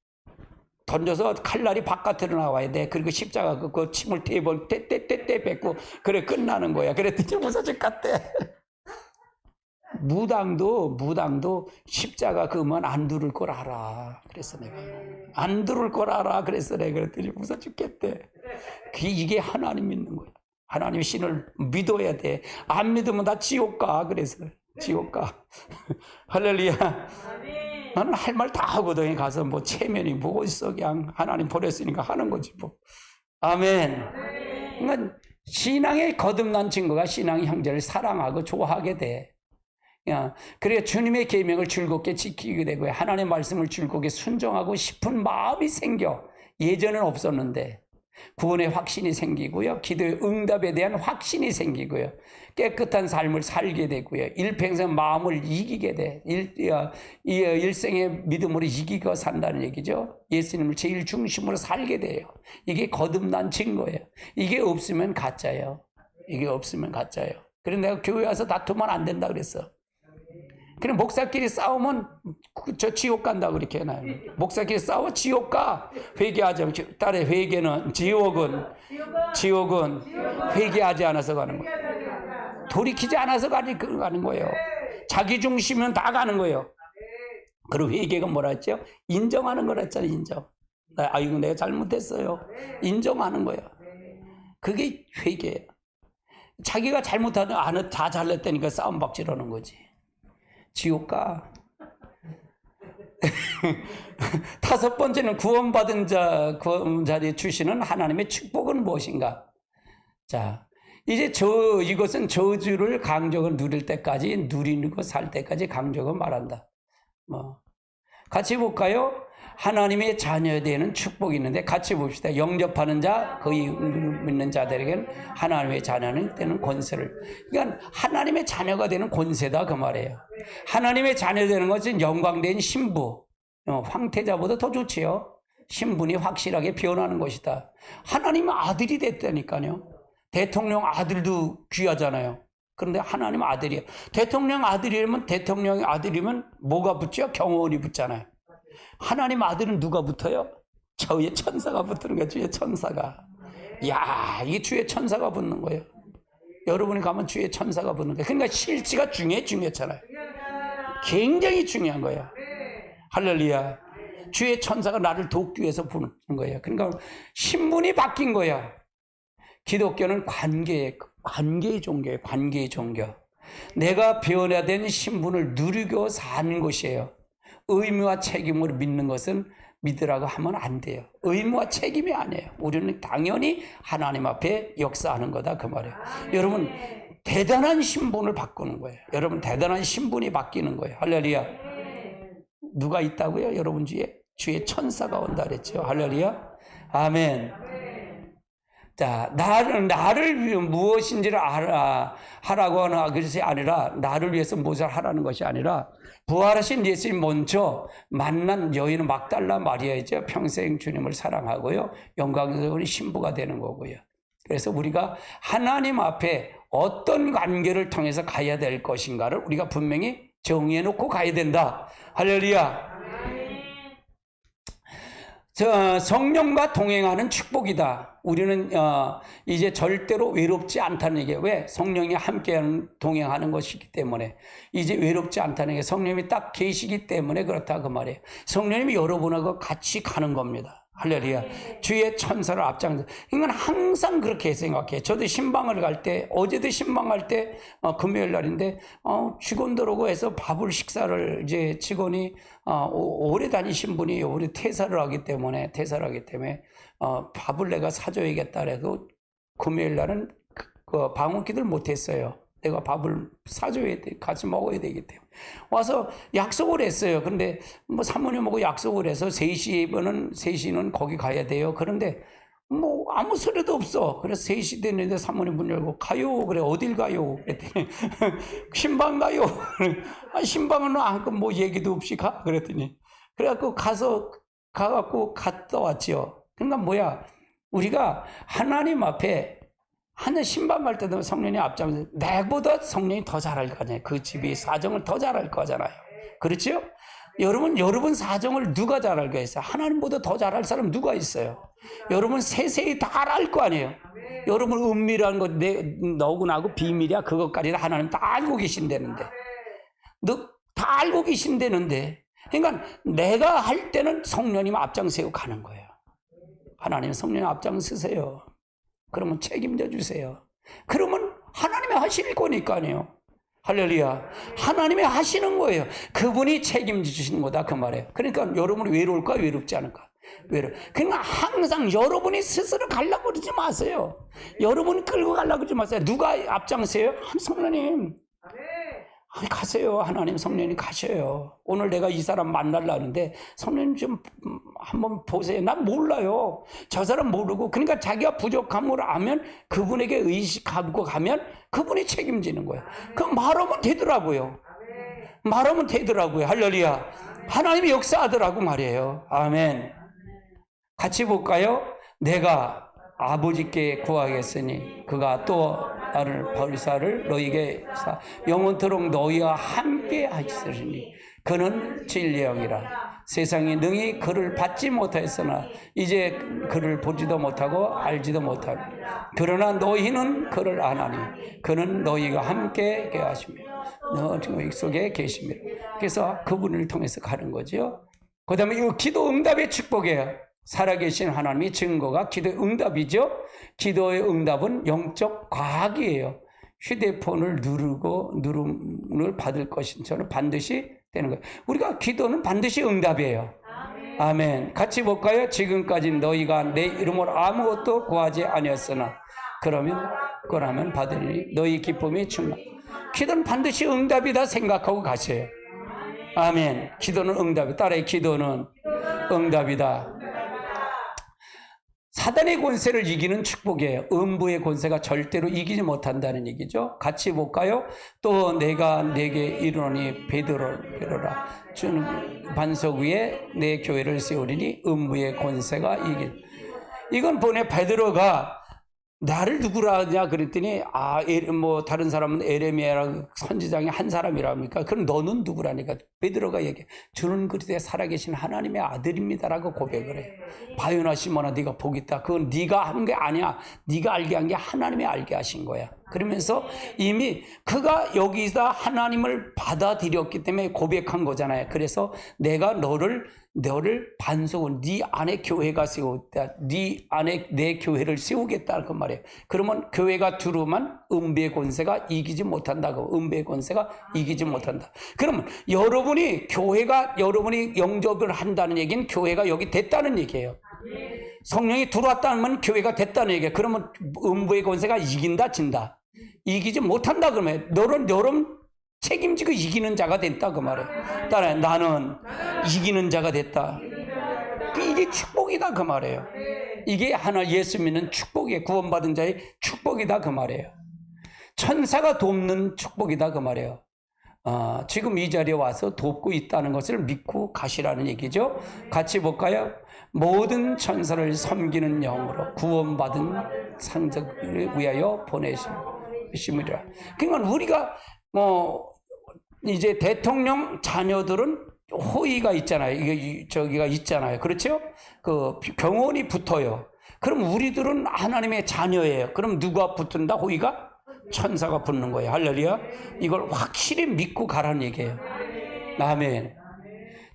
던져서 칼날이 바깥으로 나와야 돼. 그리고 십자가 그 침을 대번 떼 뱉고 그래 끝나는 거야. 그랬더니 무서질 같대. 무당도 십자가 그만 안 두를 걸 알아. 그래서 내가 안 두를 걸 알아. 그래서 내가 그랬더니 무서 죽겠대. 이게 하나님 믿는 거야. 하나님 신을 믿어야 돼. 안 믿으면 다 지옥 가. 그래서 지옥 가. 할렐루야. 나는 할 말 다 하거든. 가서 뭐 체면이 뭐가 있어. 그냥 하나님 보냈으니까 하는 거지 뭐. 아멘. 그러니까 신앙의 거듭난 증거가 신앙 형제를 사랑하고 좋아하게 돼. 그래 주님의 계명을 즐겁게 지키게 되고요. 하나님의 말씀을 즐겁게 순종하고 싶은 마음이 생겨. 예전엔 없었는데 구원의 확신이 생기고요. 기도의 응답에 대한 확신이 생기고요. 깨끗한 삶을 살게 되고요. 일평생 마음을 이기게 돼. 일생의 믿음으로 이기고 산다는 얘기죠. 예수님을 제일 중심으로 살게 돼요. 이게 거듭난 증거예요. 이게 없으면 가짜예요. 이게 없으면 가짜예요. 그래서 내가 교회 와서 다투면 안 된다 그랬어. 그냥 목사끼리 싸우면 저 지옥 간다고 그렇게 해놔요. 목사끼리 싸워 지옥 가. 회개하자. 딸의 회개는 지옥은 회개하지 않아서 가는 거예요. 돌이키지 않아서 가는 거예요. 자기 중심은 다 가는 거예요. 그리고 회개가 뭐라 했죠? 인정하는 거라 했잖아요. 인정. 아이고 내가 잘못했어요. 인정하는 거예요. 그게 회개예요. 자기가 잘못하는 안 다 잘났다니까 싸움박질하는 거지. 지옥 가. 다섯 번째는 구원받은 자들이 주시는 하나님의 축복은 무엇인가? 자, 이제 이것은 저주를 강적을 누릴 때까지 누리는 거 살 때까지 강적을 말한다. 같이 볼까요? 하나님의 자녀되는 축복이 있는데 같이 봅시다. 영접하는 자, 거의 믿는 자들에게는 하나님의 자녀는 되는 권세를. 그러니까 하나님의 자녀가 되는 권세다 그 말이에요. 하나님의 자녀 되는 것은 영광된 신부, 황태자보다 더 좋지요. 신분이 확실하게 변하는 것이다. 하나님의 아들이 됐다니까요. 대통령 아들도 귀하잖아요. 그런데 하나님 아들이에요. 대통령 아들이면 뭐가 붙죠? 경호원이 붙잖아요. 하나님 아들은 누가 붙어요? 주의 천사가 붙는 거예요. 주의 천사가. 이야, 이게 주의 천사가 붙는 거예요. 여러분이 가면 주의 천사가 붙는 거예요. 그러니까 실지가 중요했잖아요. 굉장히 중요한 거예요. 할렐루야. 주의 천사가 나를 돕기 위해서 붙는 거예요. 그러니까 신분이 바뀐 거예요. 기독교는 관계의 종교예요. 관계의 종교. 내가 변화된 신분을 누리고 사는 것이에요. 의무와 책임으로 믿는 것은 믿으라고 하면 안 돼요. 의무와 책임이 아니에요. 우리는 당연히 하나님 앞에 역사하는 거다 그 말이에요. 여러분 대단한 신분을 바꾸는 거예요. 여러분 대단한 신분이 바뀌는 거예요. 할렐루야. 누가 있다고요? 여러분 주의 천사가 온다 그랬죠. 할렐루야. 아멘. 자, 나를 무엇인지를 하라고 하는 것이 아니라, 나를 위해서 무엇을 하라는 것이 아니라, 부활하신 예수님 먼저 만난 여인은 막달라 마리아이죠. 평생 주님을 사랑하고요. 영광스러운 신부가 되는 거고요. 그래서 우리가 하나님 앞에 어떤 관계를 통해서 가야 될 것인가를 우리가 분명히 정해 놓고 가야 된다. 할렐루야. 성령과 동행하는 축복이다. 우리는 이제 절대로 외롭지 않다는 얘기예요. 왜? 성령이 함께 동행하는 것이기 때문에. 이제 외롭지 않다는 게 성령이 딱 계시기 때문에 그렇다 그 말이에요. 성령님이 여러분하고 같이 가는 겁니다. 할렐루야. 주의 천사를 앞장서. 이건 항상 그렇게 생각해요. 저도 신방을 갈 때, 어제도 신방 갈 때, 금요일 날인데, 직원들하고 해서 식사를 이제 직원이, 오래 다니신 분이 우리 퇴사를 하기 때문에, 밥을 내가 사줘야겠다 그래서 금요일 날은 방언기도를 못했어요. 내가 밥을 사줘야 돼. 같이 먹어야 되기 때문에. 와서 약속을 했어요. 그런데 사모님하고 약속을 해서 3시는 거기 가야 돼요. 그런데 아무 소리도 없어. 그래서 3시 됐는데 사모님 문 열고 가요. 그래, 어딜 가요? 그랬더니 신방 가요. 신방은 얘기도 없이 가. 그랬더니. 그래갖고 가갖고 갔다 왔죠. 그러니까 우리가 하나님 앞에 신방 갈 때도 성령이 앞장서 내보다 성령이 더 잘할 거잖아요. 그 집이 사정을 더 잘할 거잖아요. 그렇죠? 여러분 사정을 누가 잘 알겠어요? 하나님보다 더 잘 알 사람 누가 있어요? 여러분 세세히 다 알 거 아니에요? 여러분 은밀한 거 너하고 나하고 비밀이야. 그것까지 하나님 다 알고 계신다는데. 다 알고 계신다는데. 그러니까 내가 할 때는 성령님 앞장세우고 가는 거예요. 하나님 성령 앞장서세요. 그러면 책임져 주세요. 그러면 하나님이 하실 거니까요. 할렐루야. 하나님이 하시는 거예요. 그분이 책임져 주시는 거다 그 말이에요. 그러니까 여러분이 외로울까 외롭지 않을까? 그러니까 항상 여러분이 스스로 가려고 그러지 마세요. 여러분이 끌고 가려고 그러지 마세요. 누가 앞장서요? 성령님. 아니, 가세요. 하나님 성령님 가셔요. 오늘 내가 이 사람 만나려는데 성령님 좀 한번 보세요. 난 몰라요. 저 사람 모르고. 그러니까 자기가 부족함을 알면 그분에게 의식하고 가면 그분이 책임지는 거예요. 그럼 말하면 되더라고요. 말하면 되더라고요. 할렐루야. 하나님이 역사하더라고 말이에요. 아멘. 같이 볼까요? 내가 아버지께 구하겠으니 그가 또 나를 버리사를 너희에게 영원토록 너희와 함께 하시리니 그는 진리의 영이라. 세상이 능히 그를 받지 못하였으나 이제 그를 보지도 못하고 알지도 못하고 그러나 너희는 그를 아나니 그는 너희가 함께 계하시며 너희 속에 계시며. 그래서 그분을 통해서 가는 거죠. 그 다음에 이 기도 응답의 축복이에요. 살아계신 하나님의 증거가 기도의 응답이죠. 기도의 응답은 영적 과학이에요. 휴대폰을 누름을 받을 것인처럼 반드시 되는 거예요. 우리가 기도는 반드시 응답이에요. 아멘. 같이 볼까요? 지금까지 너희가 내 이름으로 아무것도 구하지 아니었으나 그러면 받으리니 너희 기쁨이 충만. 기도는 반드시 응답이다 생각하고 가세요. 아멘. 기도는 응답이다. 따라해. 기도는 응답이다. 사단의 권세를 이기는 축복이에요. 음부의 권세가 절대로 이기지 못한다는 얘기죠. 같이 볼까요? 또 내가 내게 이르노니 베드로라 주는 반석 위에 내 교회를 세우리니 음부의 권세가 이긴. 이건 보내 베드로가 나를 누구라 하냐 그랬더니 다른 사람은 에레미야라고 선지자의 한 사람이랍니까? 그럼 너는 누구라니까? 베드로가 얘기해. 주는 그리스도의 살아계신 하나님의 아들입니다라고 고백을 해. 바요나 시몬아 네가 복 있다. 그건 네가 한 게 아니야. 네가 알게 한 게 하나님이 알게 하신 거야. 그러면서 이미 그가 여기서 하나님을 받아들였기 때문에 고백한 거잖아요. 그래서 내가 너를 반석은 네 안에 교회가 세우겠다. 네 안에 내 교회를 세우겠다 그 말이에요. 그러면 교회가 들어오면 음부의 권세가 이기지 못한다고. 음부의 권세가 이기지 못한다. 그러면 여러분이 영접을 한다는 얘기는 교회가 여기 됐다는 얘기예요. 성령이 들어왔다면 교회가 됐다는 얘기예요. 그러면 음부의 권세가 이긴다 진다. 이기지 못한다 그러면 너는 책임지고 이기는 자가 됐다 그 말이에요. 따라해. 나는 이기는 자가 됐다. 이게 축복이다 그 말이에요. 이게 하나 예수 믿는 축복이에요. 구원받은 자의 축복이다 그 말이에요. 천사가 돕는 축복이다 그 말이에요. 지금 이 자리에 와서 돕고 있다는 것을 믿고 가시라는 얘기죠. 같이 볼까요? 모든 섬기는 영으로 구원받은 상적을 위하여 보내심이라. 그러니까 우리가 이제 대통령 자녀들은 호의가 있잖아요. 저기가 있잖아요. 그렇죠? 그 경원이 붙어요. 그럼 우리들은 하나님의 자녀예요. 그럼 누가 붙는다? 호의가? 천사가 붙는 거예요. 할렐루야. 이걸 확실히 믿고 가라는 얘기예요. 아멘.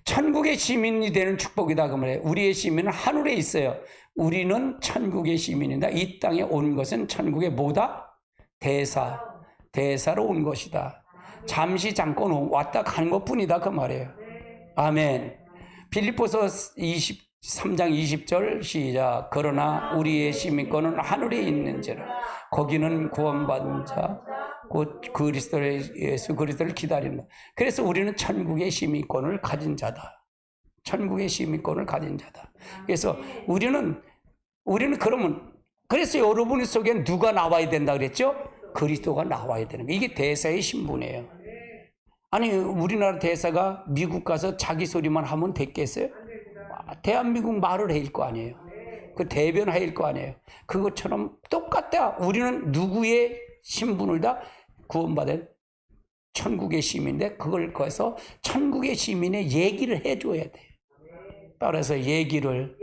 천국의 시민이 되는 축복이다 그 말이에요. 우리의 시민은 하늘에 있어요. 우리는 천국의 시민이다. 이 땅에 온 것은 천국의 뭐다? 대사로 온 것이다. 잠시 잠깐 왔다 가는 것뿐이다 그 말이에요. 아멘. 빌립보서 3장 20절 시작. 그러나 우리의 시민권은 하늘에 있는지라 거기는 구원받은 자 곧 예수 그리스도를 기다린다. 그래서 우리는 천국의 시민권을 가진 자다. 천국의 시민권을 가진 자다. 그래서 우리는 그러면 그래서 여러분 속에 누가 나와야 된다 그랬죠? 그리스도가 나와야 되는 거예요. 이게 대사의 신분이에요. 아니 우리나라 대사가 미국 가서 자기 소리만 하면 됐겠어요? 대한민국 말을 해야 할 거 아니에요. 그 대변해야 할 거 아니에요. 그것처럼 똑같다. 우리는 누구의 신분을 다 구원받은 천국의 시민인데 그걸 거기서 천국의 시민의 얘기를 해줘야 돼. 따라서 얘기를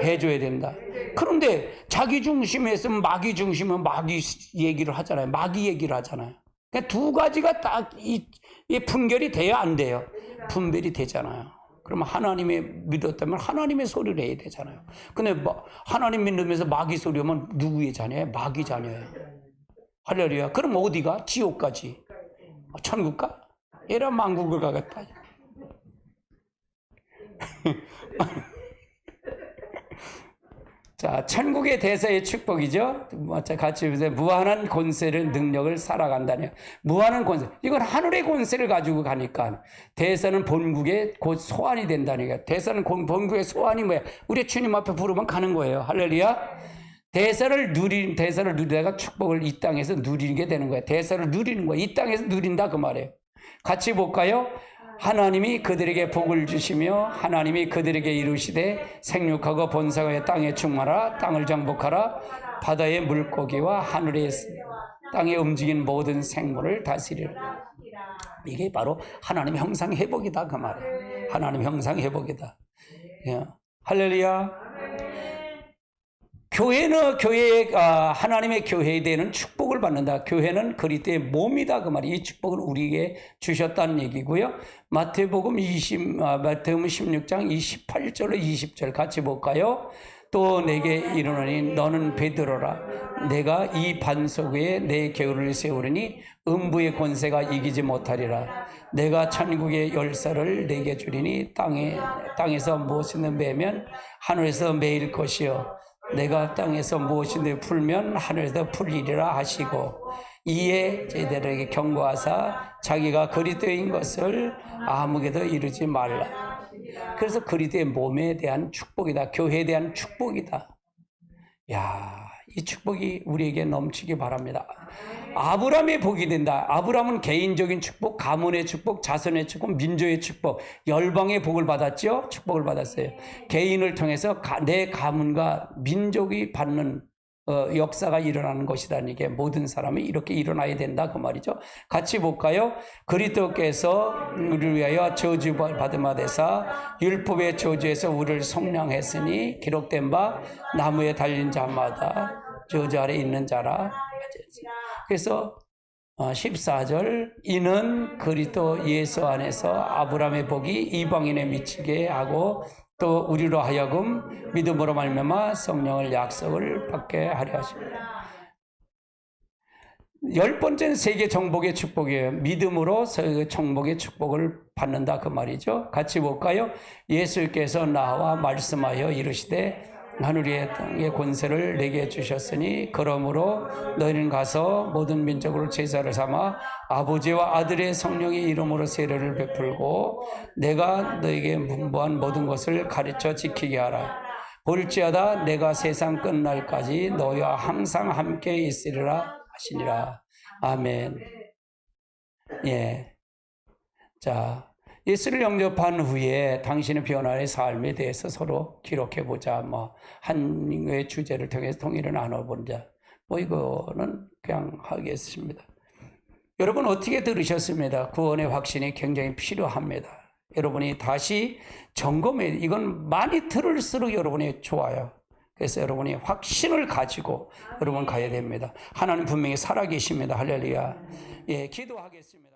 해줘야 된다. 그런데 자기 중심에서 마귀 중심은 마귀 얘기를 하잖아요. 마귀 얘기를 하잖아요. 그러니까 두 가지가 딱 분별이 돼야 안 돼요. 분별이 되잖아요. 그러면 하나님의 믿었다면 하나님의 소리를 해야 되잖아요. 근데 하나님 믿으면서 마귀 소리 하면 누구의 자녀예요? 마귀 자녀예요. 할렐루야. 그럼 어디가? 지옥까지. 천국 가? 얘라 만국을 가겠다. 자, 천국의 대사의 축복이죠. 같이 보세요. 무한한 권세를 능력을 살아간다네요. 무한한 권세. 이건 하늘의 권세를 가지고 가니까 대사는 본국의 곧 소환이 된다니까. 대사는 본국의 소환이 뭐야? 우리 주님 앞에 부르면 가는 거예요. 할렐루야. 대사를 누리다가 축복을 이 땅에서 누리게 되는 거예요. 대사를 누리는 거예요. 이 땅에서 누린다 그 말이에요. 같이 볼까요? 하나님이 그들에게 복을 주시며 하나님이 그들에게 이루시되 생육하고 번성하여 땅에 충만하라. 땅을 정복하라. 바다의 물고기와 하늘의 땅에 움직이는 모든 생물을 다스리라. 이게 바로 하나님 형상 회복이다 그 말이에요. 하나님 형상 회복이다. 예. 할렐루야. 교회는 하나님의 교회에 대한 축복을 받는다. 교회는 그리스도의 몸이다 그 말이에요. 이 축복을 우리에게 주셨다는 얘기고요. 마태복음 16장 28절로 20절 같이 볼까요? 또 내게 이르노니 너는 베드로라. 내가 이 반석 위에 내 교회를 세우리니 음부의 권세가 이기지 못하리라. 내가 천국의 열쇠를 내게 주리니 땅에서 무엇이든 매면 하늘에서 매일 것이요 내가 땅에서 무엇이든 풀면 하늘에서 풀리리라 하시고 이에 제자들에게 경고하사 자기가 그리스도인 것을 아무에게도 이르지 말라. 그래서 그리스도의 몸에 대한 축복이다. 교회에 대한 축복이다. 야, 이 축복이 우리에게 넘치기 바랍니다. 아브라함의 복이 된다. 아브라함은 개인적인 축복, 가문의 축복, 자손의 축복, 민족의 축복, 열방의 복을 받았죠. 축복을 받았어요. 개인을 통해서 내 가문과 민족이 받는 역사가 일어나는 것이다. 이게 모든 사람이 이렇게 일어나야 된다 그 말이죠. 같이 볼까요? 그리스도께서 우리를 위하여 저주받음아 되사 율법의 저주에서 우리를 속량했으니 기록된 바 나무에 달린 자마다 저주 아래 있는 자라. 그래서 14절 이는 그리스도 예수 안에서 아브라함의 복이 이방인에 미치게 하고 또 우리로 하여금 믿음으로 말미암아 성령을 약속을 받게 하려 하십니다. 10번째는 세계 정복의 축복이에요. 믿음으로 정복의 축복을 받는다 그 말이죠. 같이 볼까요? 예수께서 나와 말씀하여 이르시되 하늘의 땅의 권세를 내게 주셨으니 그러므로 너희는 가서 모든 민족으로 제자를 삼아 아버지와 아들의 성령의 이름으로 세례를 베풀고 내가 너에게 분부한 모든 것을 가르쳐 지키게 하라. 볼지어다 내가 세상 끝날까지 너희와 항상 함께 있으리라 하시니라. 아멘. 예. 자. 예수를 영접한 후에 당신의 변화의 삶에 대해서 서로 기록해보자. 한 주제를 통해서 통일을 나눠보자. 이거는 그냥 하겠습니다. 여러분 어떻게 들으셨습니다? 구원의 확신이 굉장히 필요합니다. 여러분이 다시 점검해. 이건 많이 들을수록 여러분이 좋아요. 그래서 여러분이 확신을 가지고 여러분 가야 됩니다. 하나님 분명히 살아계십니다. 할렐루야. 예, 기도하겠습니다.